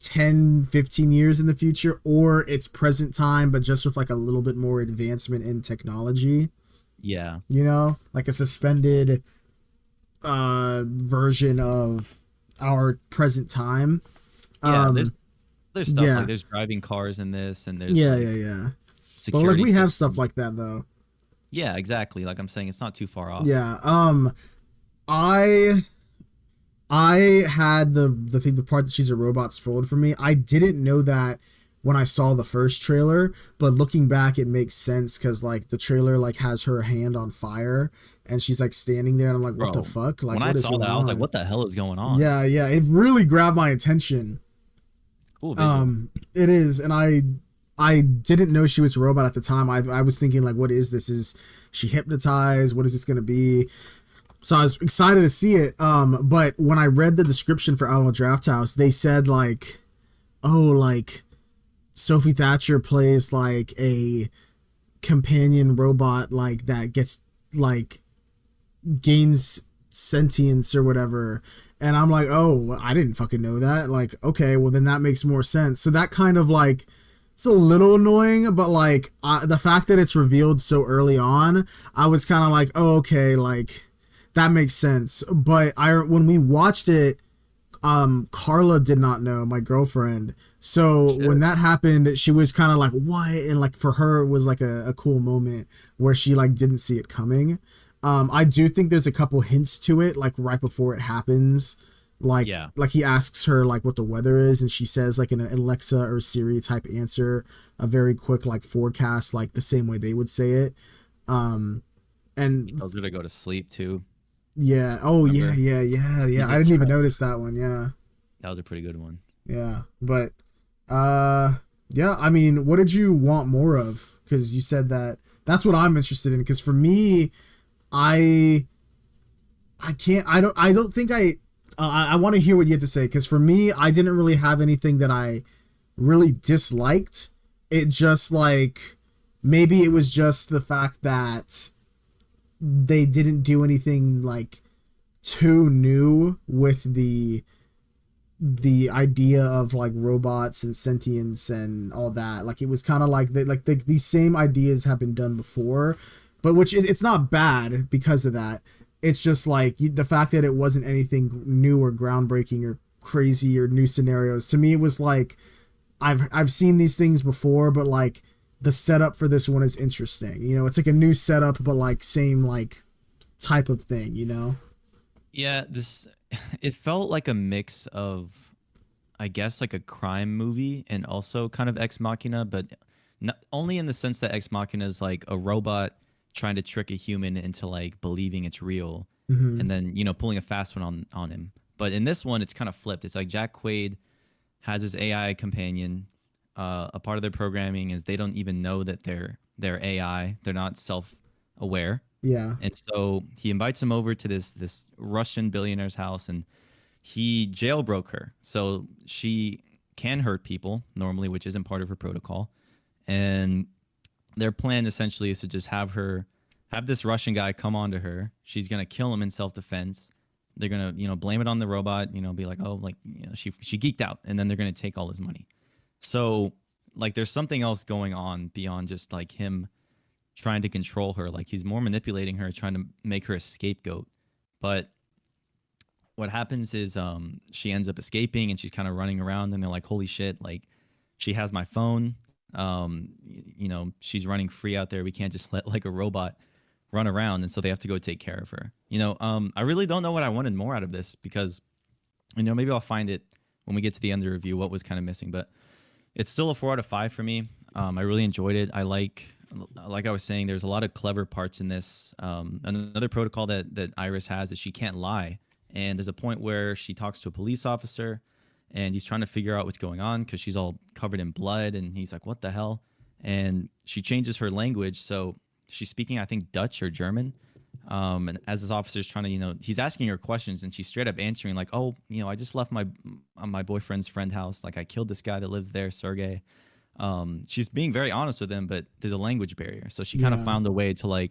10, 15 years in the future, or it's present time, but just with like a little bit more advancement in technology. Yeah. You know, like a suspended version of our present time. Yeah, there's stuff yeah. like there's driving cars in this and there's Yeah, like yeah. But security like we have systems. stuff like that though. Yeah, exactly. Like I'm saying, it's not too far off. Yeah. I had the part that she's a robot spoiled for me. I didn't know that when I saw the first trailer, but looking back, it makes sense because like the trailer like has her hand on fire and she's like standing there, and I'm like, what Bro, the fuck? Like, when I what is saw going that, on? I was like, what the hell is going on? Yeah, yeah. It really grabbed my attention. Cool visual. It is, and I didn't know she was a robot at the time. I was thinking like, what is this? Is she hypnotized? What is this gonna be? So I was excited to see it. But when I read the description for Alamo Draft House, they said like, oh, like Sophie Thatcher plays like a companion robot like that gets like gains sentience or whatever. And I'm like, oh, I didn't fucking know that. Like, okay, well then that makes more sense. So that kind of like, it's a little annoying, but like the fact that it's revealed so early on, I was kind of like, oh, okay, like that makes sense. But when we watched it, Carla did not know, my girlfriend. So when that happened, she was kind of like, what? And like for her, it was like a cool moment where she like didn't see it coming. I do think there's a couple hints to it, like right before it happens. Like, like he asks her like what the weather is, and she says like in an Alexa or Siri type answer, a very quick like forecast, like the same way they would say it. And He tells her to go to sleep too. Yeah. Oh, Remember? yeah. I didn't even notice that one. Yeah. That was a pretty good one. Yeah, but yeah. I mean, what did you want more of? Because you said that's what I'm interested in. Because for me, I can't. I don't think I want to hear what you have to say. Because for me, I didn't really have anything that I really disliked. It just like maybe it was just the fact that they didn't do anything like too new with the idea of like robots and sentience and all that. Like it was kind of like these same ideas have been done before, but which is, it's not bad because of that. It's just like the fact that it wasn't anything new or groundbreaking or crazy or new scenarios. To me, it was like I've seen these things before, but like the setup for this one is interesting. You know, it's like a new setup, but like same like type of thing. You know? Yeah, it felt like a mix of, I guess, like a crime movie and also kind of Ex Machina, but not only in the sense that Ex Machina is like a robot trying to trick a human into like believing it's real, and then pulling a fast one on him. But in this one, it's kind of flipped. It's like Jack Quaid has his AI companion. A part of their programming is they don't even know that they're AI. They're not self-aware. Yeah. And so he invites him over to this Russian billionaire's house, and he jailbroke her. So she can hurt people normally, which isn't part of her protocol. And their plan essentially is to just have this Russian guy come onto her. She's gonna kill him in self-defense. They're gonna blame it on the robot. Be like, oh, like she geeked out, and then they're gonna take all his money. So like there's something else going on beyond just like him trying to control her. Like he's more manipulating her, trying to make her a scapegoat. But what happens is she ends up escaping, and she's kind of running around, and they're like, holy shit, like she has my phone. She's running free out there. We can't just let like a robot run around. And so they have to go take care of her. I really don't know what I wanted more out of this, because maybe I'll find it when we get to the end of the review what was kind of missing. But it's still a 4 out of 5 for me. I really enjoyed it. I like I was saying, there's a lot of clever parts in this. Another protocol that Iris has is she can't lie. And there's a point where she talks to a police officer, and he's trying to figure out what's going on because she's all covered in blood, and he's like, what the hell? And she changes her language, so she's speaking, I think, Dutch or German. And as this officer's trying to, he's asking her questions, and she's straight up answering like, oh, I just left my boyfriend's friend house. Like, I killed this guy that lives there, Sergey. She's being very honest with him, but there's a language barrier. So she kind of found a way to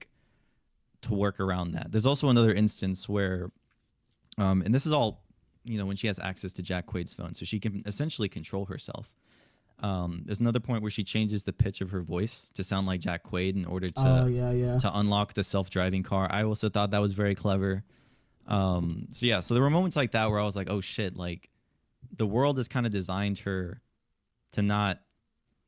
work around that. There's also another instance where, and this is all, when she has access to Jack Quaid's phone, so she can essentially control herself. There's another point where she changes the pitch of her voice to sound like Jack Quaid in order to unlock the self-driving car. I also thought that was very clever. So there were moments like that where I was like, oh shit, like the world has kind of designed her to not,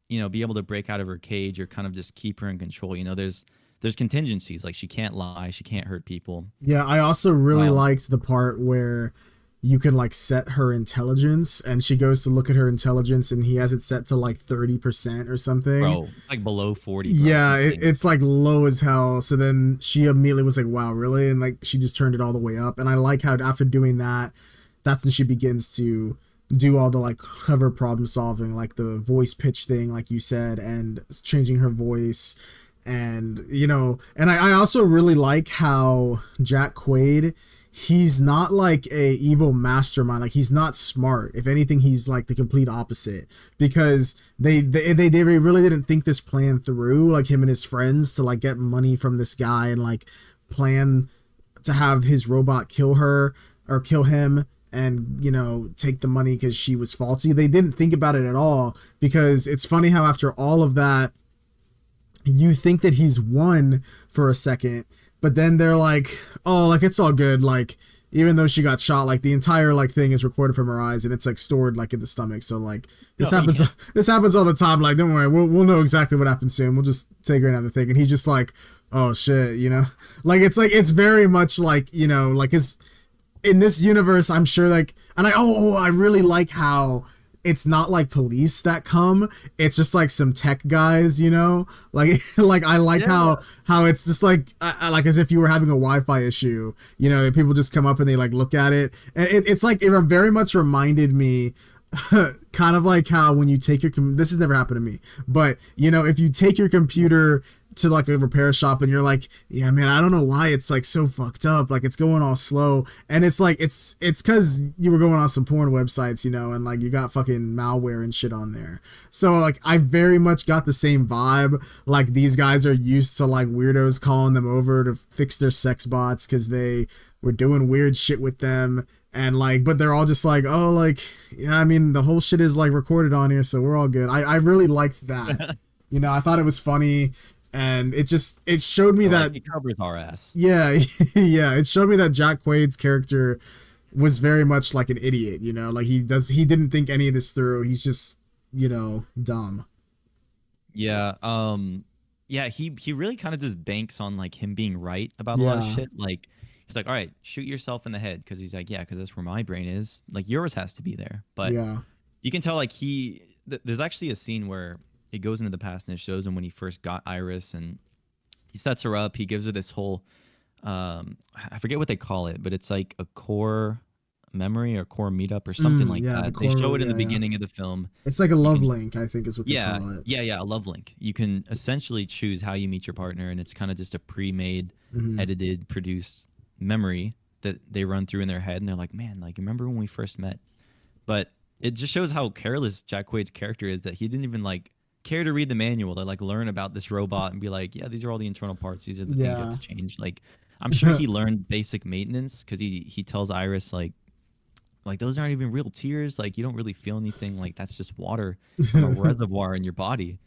be able to break out of her cage or kind of just keep her in control. There's contingencies, like she can't lie, she can't hurt people. Yeah, I also really liked the part where you can like set her intelligence, and she goes to look at her intelligence, and he has it set to like 30% or something. Bro, like below 40. Bro. Yeah, it's like low as hell. So then she immediately was like, wow, really? And like she just turned it all the way up. And I like how after doing that, that's when she begins to do all the like clever problem solving, like the voice pitch thing, like you said, and changing her voice. And, and I also really like how Jack Quaid, he's not like a evil mastermind. Like, he's not smart. If anything, he's like the complete opposite, because they really didn't think this plan through, like him and his friends, to like get money from this guy and like plan to have his robot kill her or kill him and, take the money because she was faulty. They didn't think about it at all, because it's funny how after all of that, you think that he's won for a second, but then they're like, oh, like, it's all good. Like, even though she got shot, like the entire like thing is recorded from her eyes, and it's like stored like in the stomach. So like this happens all the time. Like, don't worry, we'll know exactly what happens soon. We'll just take her and have the thing. And he's just like, oh shit, like it's very much like, like his, in this universe, I'm sure like, and I really like how it's not like police that come. It's just like some tech guys, like I like how it's just like like as if you were having a Wi-Fi issue, people just come up and they like look at it. And it's like, it very much reminded me kind of like how when you take this has never happened to me, but if you take your computer to like a repair shop and you're like, yeah, man, I don't know why it's like so fucked up, like it's going all slow, and it's like it's because you were going on some porn websites, and like you got fucking malware and shit on there. So like I very much got the same vibe. Like, these guys are used to like weirdos calling them over to fix their sex bots because they were doing weird shit with them, and like, but they're all just like, oh, like, yeah, I mean, the whole shit is like recorded on here, so we're all good. I really liked that. I thought it was funny. And it showed me that it covers our ass. Yeah, yeah. It showed me that Jack Quaid's character was very much like an idiot, like he didn't think any of this through. He's just, dumb. Yeah. Yeah, he really kind of just banks on like him being right about a lot of shit. Like, he's like, all right, shoot yourself in the head, because he's like, yeah, because that's where my brain is. Like, yours has to be there. But you can tell like there's actually a scene where he goes into the past and it shows him when he first got Iris, and he sets her up. He gives her this whole, I forget what they call it, but it's like a core memory or core meetup or something like that. They show it in the beginning of the film. It's like a love link, I think is what they call it. Yeah, a love link. You can essentially choose how you meet your partner, and it's kind of just a pre-made, edited, produced memory that they run through in their head, and they're like, man, like, remember when we first met? But it just shows how careless Jack Quaid's character is, that he didn't even like care to read the manual to like learn about this robot and be like, yeah, these are all the internal parts, these are the things you have to change. Like, I'm sure he learned basic maintenance, because he tells Iris like those aren't even real tears, like you don't really feel anything, like that's just water from a reservoir in your body.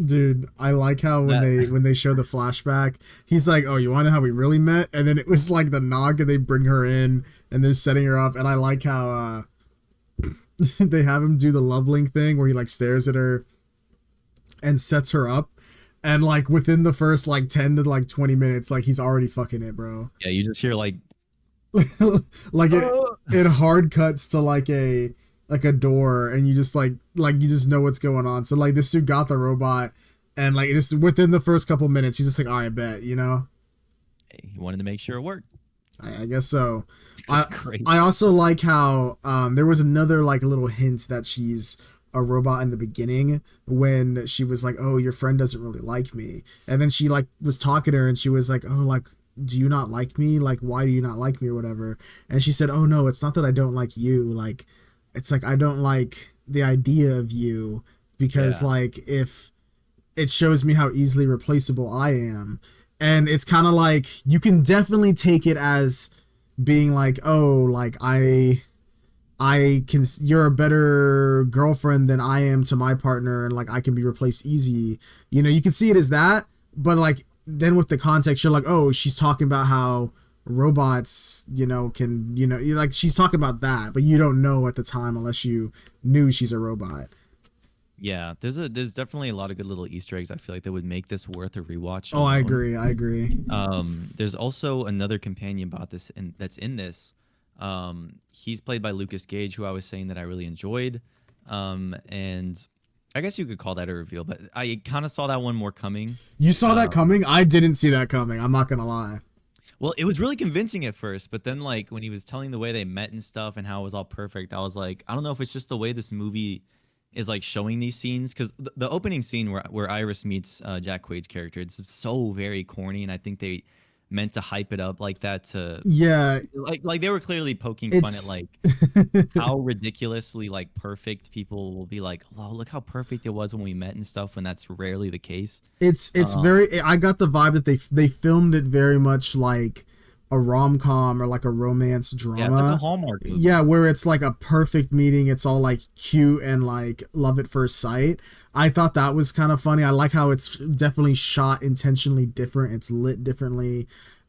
Dude, I like how when they show the flashback, he's like, oh, you want to know how we really met? And then it was like the nog, and they bring her in and they're setting her up, and I like how they have him do the love link thing where he like stares at her and sets her up, and like within the first like 10 to like 20 minutes, like he's already fucking it, bro. Yeah, you just hear like like it hard cuts to like a door, and you just like you just know what's going on. So like this dude got the robot, and like just within the first couple minutes he's just like, all right, bet, He wanted to make sure it worked. I guess so. That's I great. I also like how there was another like little hint that she's a robot in the beginning when she was like, "Oh, your friend doesn't really like me," and then she like was talking to her and she was like, "Oh, like, do you not like me? Like, why do you not like me or whatever?" And she said, "Oh no, it's not that I don't like you. Like, it's like I don't like the idea of you because Yeah. like if it shows me how easily replaceable I am." And it's kind of like you can definitely take it as being like, oh, like I can, you're a better girlfriend than I am to my partner, and like I can be replaced easy. You know, you can see it as that, but like then with the context, you're like, oh, she's talking about how robots, you know, can, you know, like she's talking about that, but you don't know at the time unless you knew she's a robot. Yeah, there's definitely a lot of good little Easter eggs I feel like that would make this worth a rewatch Oh, I alone. agree. I agree. There's also another companion bot that's in this. He's played by Lucas Gage, who I was saying that I really enjoyed. And I guess you could call that a reveal, but I kind of saw that one more coming. You saw that Um, coming? I didn't see that coming. I'm not gonna lie. well, it was really convincing at first, but then like when he was telling the way they met and stuff and how it was all perfect, I was like, I don't know if it's just the way this movie is like showing these scenes because the opening scene where Iris meets Jack Quaid's character, it's so very corny, and I think they meant to hype it up like that to Yeah, like they were clearly poking fun at it's like how ridiculously like perfect people will be like, oh, look how perfect it was when we met and stuff, when that's rarely the case. it's Um, very. I got the vibe that they filmed it very much like a rom com or like a romance yeah, it's like a drama. Hallmark movie. Yeah, where it's like a perfect meeting. It's all like cute and like love at first sight. I thought that was kind of funny. I like how it's definitely shot intentionally different. It's lit differently.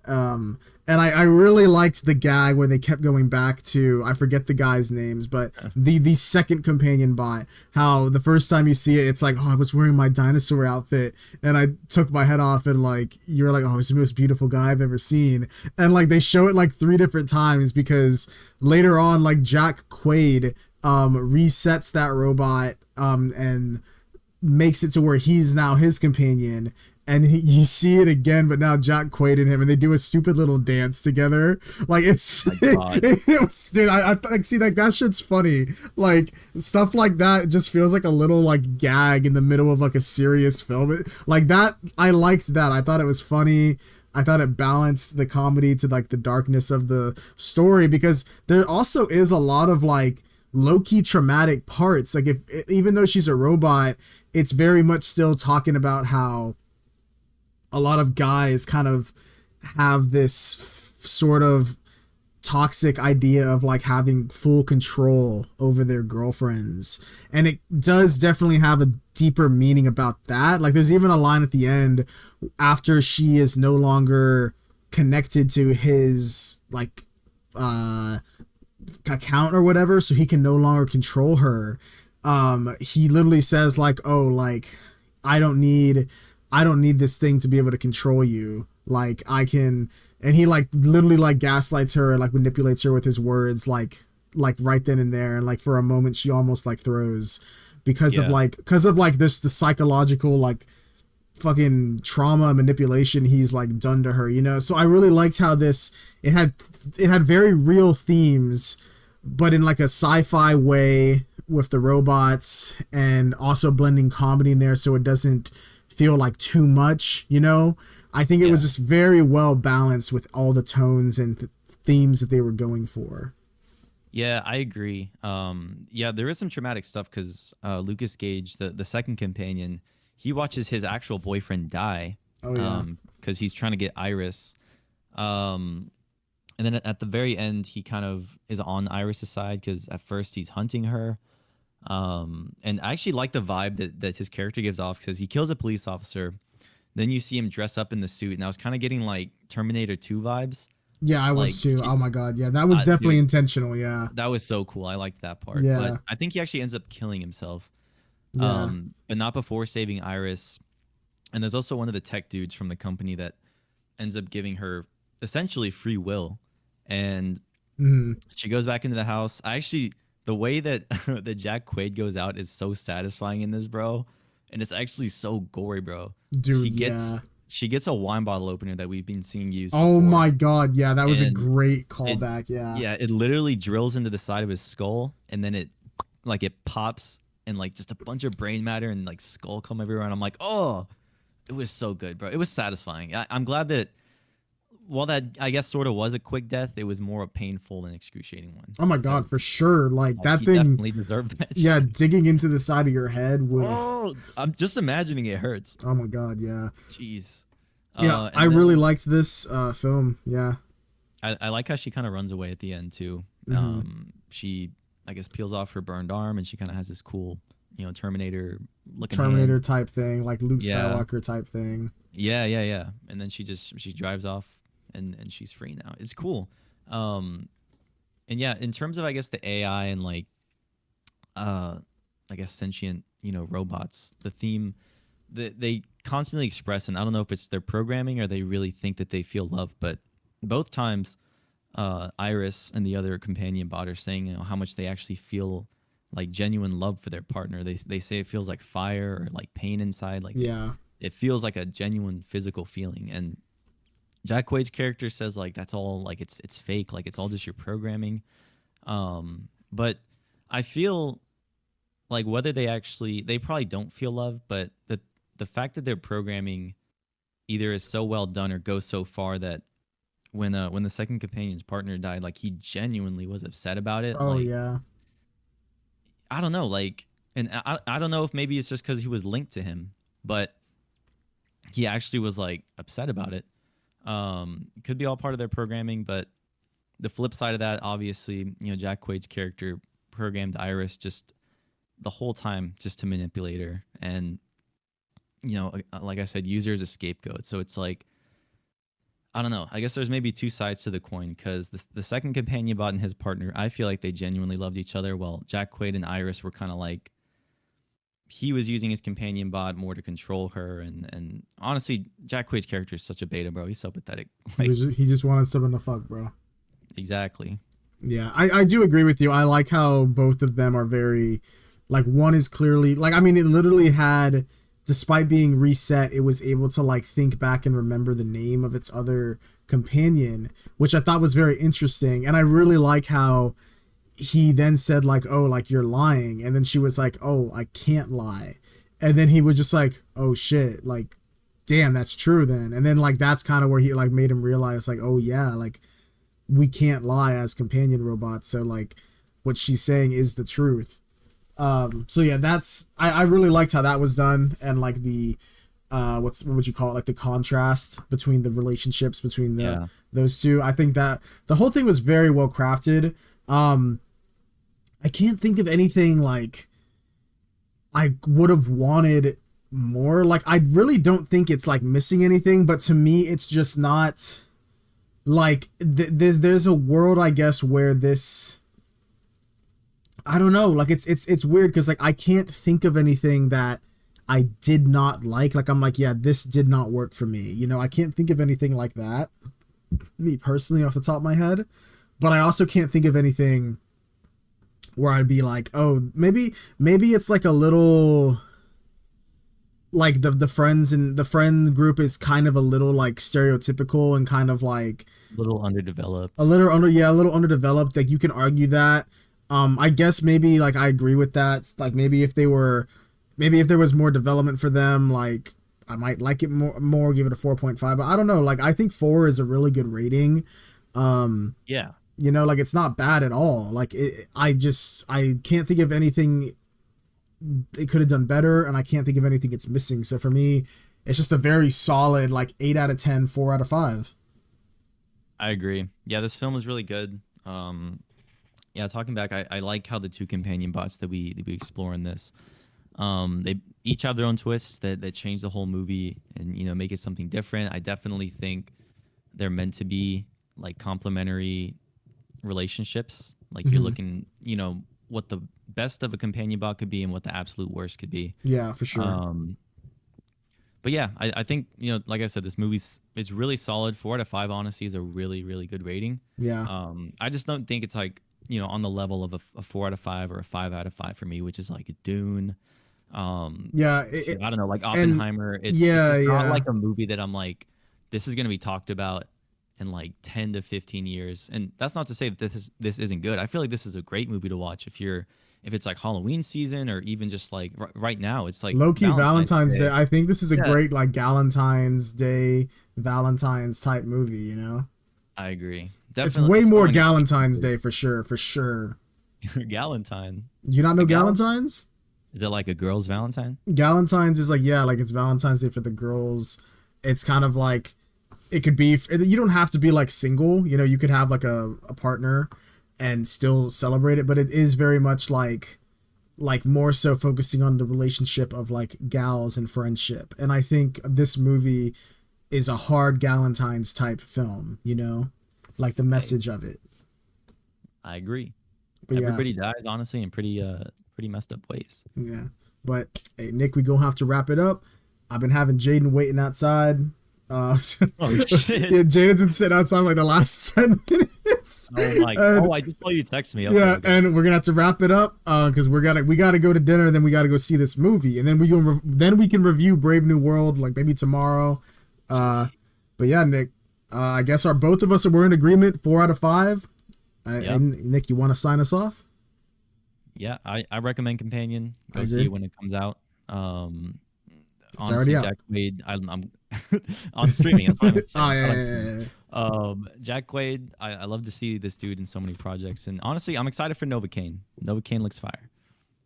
And I really liked the gag where they kept going back to, I forget the guys' names, but the second companion bot, how the first time you see it, it's like, oh, I was wearing my dinosaur outfit and I took my head off and like you're like, oh, it's the most beautiful guy I've ever seen. And like they show it like 3 different times because later on like Jack Quaid resets that robot and makes it to where he's now his companion, and you see it again, but now Jack Quaid and him, and they do a stupid little dance together. Like it's, My God. it was, dude. I see that shit's funny. Like stuff like that just feels like a little like gag in the middle of like a serious film. Like that, I liked that. I thought it was funny. I thought it balanced the comedy to like the darkness of the story because there also is a lot of like low-key traumatic parts. Like if even though she's a robot, it's very much still talking about how a lot of guys kind of have this sort of toxic idea of like having full control over their girlfriends, and it does definitely have a deeper meaning about that. Like there's even a line at the end after she is no longer connected to his like uh account or whatever, so he can no longer control her. He literally says like, oh, like i don't need I don't need this thing to be able to control you. Like I can, and he like literally like gaslights her and like manipulates her with his words, like right then and there. And like for a moment, she almost like throws because of Yeah. like this the psychological like fucking trauma manipulation he's like done to her. You know. So I really liked how it had very real themes, but in like a sci-fi way with the robots and also blending comedy in there so it doesn't feel like too much, you know. I think it was Yeah. just very well balanced with all the tones and themes that they were going for. Yeah, I agree. Yeah, there is some traumatic stuff because Lucas Gage, the second companion, he watches his actual boyfriend die. Oh yeah. Because he's trying to get Iris. And then at the very end, he kind of is on Iris's side because at first he's hunting her. And I actually like the vibe that his character gives off because he kills a police officer. Then you see him dress up in the suit, and I was kind of getting like Terminator 2 vibes. Yeah, I Like, was too. Oh my god, yeah, that was definitely dude, intentional. Yeah, that was so cool. I liked that part. yeah, But I think he actually ends up killing himself. yeah. But not before saving Iris. And there's also one of the tech dudes from the company that ends up giving her essentially free will. And Mm. she goes back into the house. I actually, the way that that Jack Quaid goes out is so satisfying in this, bro. And it's actually so gory, bro. She Dude, gets yeah. she gets a wine bottle opener that we've been seeing used Oh before, my god, yeah, that was a and great it callback. Yeah. yeah, it literally drills into the side of his skull, and then it pops, and like just a bunch of brain matter and like skull come everywhere, and I'm like, oh, it was so good, bro. It was satisfying. I'm glad that while that I guess sort of was a quick death, it was more a painful and excruciating one Oh my because god, for sure. Like that she thing, definitely deserved that yeah, shit. digging into the side of your head would. Oh, I'm just imagining it hurts. Oh my god, yeah. Jeez. Yeah, I And really then liked this film. Yeah. I like how she kind of runs away at the end too. Hmm. She I guess peels off her burned arm, and she kind of has this cool, Terminator looking Terminator hand. type thing, like Luke Yeah, Skywalker type thing. yeah. And then she drives off, and she's free now. It's cool. Um, and yeah, in terms of I guess the AI and like uh, I guess sentient robots, the theme that they constantly express, and I don't know if it's their programming or they really think that they feel love, but both times Iris and the other companion bot are saying how much they actually feel like genuine love for their partner. They say it feels like fire or like pain inside, like Yeah. it feels like a genuine physical feeling. And Jack Quaid's character says like that's all like it's fake, like it's all just your programming. But I feel like whether they probably don't feel love, but the fact that their programming either is so well done or goes so far that when the second companion's partner died, like he genuinely was upset about it. Oh Like yeah. I don't know, like, and I don't know if maybe it's just because he was linked to him, but he actually was like upset about it. Could be all part of their programming, but the flip side of that, obviously, Jack Quaid's character programmed Iris just the whole time just to manipulate her, and like I said, use her as a scapegoat. So it's like I don't know. I guess there's maybe two sides to the coin because the second companion bot and his partner, I feel like they genuinely loved each other. While Jack Quaid and Iris were kind of like he was using his companion bot more to control her, and honestly, Jack Quaid's character is such a beta, bro. He's so pathetic. Like He just wanted someone to fuck, bro. exactly. Yeah, I do agree with you. I like how both of them are very, like, one is clearly, like, I mean, it literally had, despite being reset, it was able to, like, think back and remember the name of its other companion, which I thought was very interesting. And I really like how he then said, like, oh, like, you're lying. And then she was like, oh, I can't lie. And then he was just like, oh, shit, like, damn, that's true then. And then, like, that's kind of where he, like, made him realize, like, oh, yeah, like, we can't lie as companion robots, so like what she's saying is the truth. So yeah, that's I really liked how that was done, and like the what would you call it, like the contrast between the relationships between Yeah. those two. I think that the whole thing was very well crafted. I can't think of anything like I would have wanted more. Like I really don't think it's like missing anything, but to me it's just not like there's a world, I guess, where this, I don't know, like it's weird because like I can't think of anything that I did not like I'm like, yeah, this did not work for me, I can't think of anything like that, me personally, off the top of my head. But I also can't think of anything where I'd be like, oh, maybe it's like a little, like the friends and the friend group is kind of a little like stereotypical and kind of like A little underdeveloped. a little underdeveloped. Like you can argue that. I guess maybe like I agree with that. Like maybe if there was more development for them, like I might like it more, give it a 4.5. But I don't know. Like I think 4 is a really good rating. Yeah. Like it's not bad at all. Like I can't think of anything it could have done better, and I can't think of anything it's missing. So for me, it's just a very solid like 8 out of 10, 4 out of 5. I agree. Yeah, this film was really good. Yeah, talking back, I like how the two companion bots that we explore in this, they each have their own twists that change the whole movie and make it something different. I definitely think they're meant to be like complementary relationships. Like you're looking, what the best of a companion bot could be and what the absolute worst could be. Yeah, for sure. But yeah, I think like I said, this movie's it's really solid. 4 out of 5 honestly is a really really good rating. Yeah. I just don't think it's like on the level of a 4 out of 5 or a 5 out of 5 for me, which is like Dune, Yeah, So, I don't know, like Oppenheimer. It's just not like a movie that I'm like, this is gonna be talked about in like 10 to 15 years. And that's not to say that this isn't good. I feel like this is a great movie to watch if it's like Halloween season, or even just like right now. It's like low-key Valentine's Day. I think this is a great like Galentine's Day, Valentine's type movie, you know? I agree. Definitely, it's way more Galentine's Day for sure. Galentine. Do you not know Galentine's? Is it like a girl's Valentine? Galentine's is like, yeah, like it's Valentine's Day for the girls. It's kind of like, it could be, you don't have to be like single, you know, you could have like a partner and still celebrate it, but it is very much like more so focusing on the relationship of like gals and friendship. And I think this movie is a hard Galentine's type film, you know, like the message of it. I agree. But everybody dies, honestly, in pretty messed up ways. Yeah. But hey, Nick, we gonna have to wrap it up. I've been having Jaden waiting outside. Oh shit! Yeah, Jaden's been sitting outside like the last 10 minutes. Oh my god! I just saw you text me. Okay, yeah, and we're gonna have to wrap it up because we gotta go to dinner, and then we gotta go see this movie, and then we can review Brave New World like maybe tomorrow. But yeah, Nick, I guess both of us we're in agreement. 4 out of 5. And Nick, you want to sign us off? Yeah, I recommend Companion. Go see it when it comes out. It's already out. Jack Quaid, I'm on streaming. That's what I'm saying. Jack Quaid, I love to see this dude in so many projects, and honestly, I'm excited for Novocaine. Novocaine looks fire.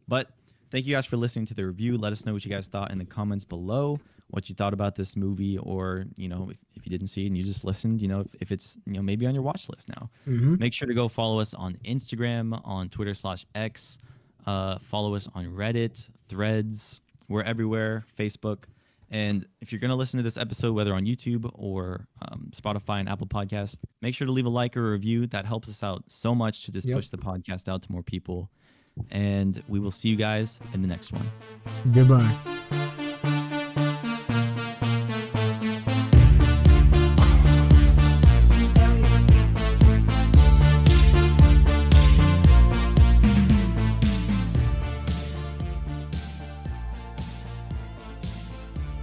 But thank you guys for listening to the review. Let us know what you guys thought in the comments below. What you thought about this movie, or you know, if you didn't see it and you just listened, you know, if it's maybe on your watch list now. Make sure to go follow us on Instagram, on Twitter/X. Follow us on Reddit, Threads. We're everywhere, Facebook. And if you're going to listen to this episode, whether on YouTube or Spotify and Apple Podcasts, make sure to leave a like or a review. That helps us out so much to just push the podcast out to more people. And we will see you guys in the next one. Goodbye.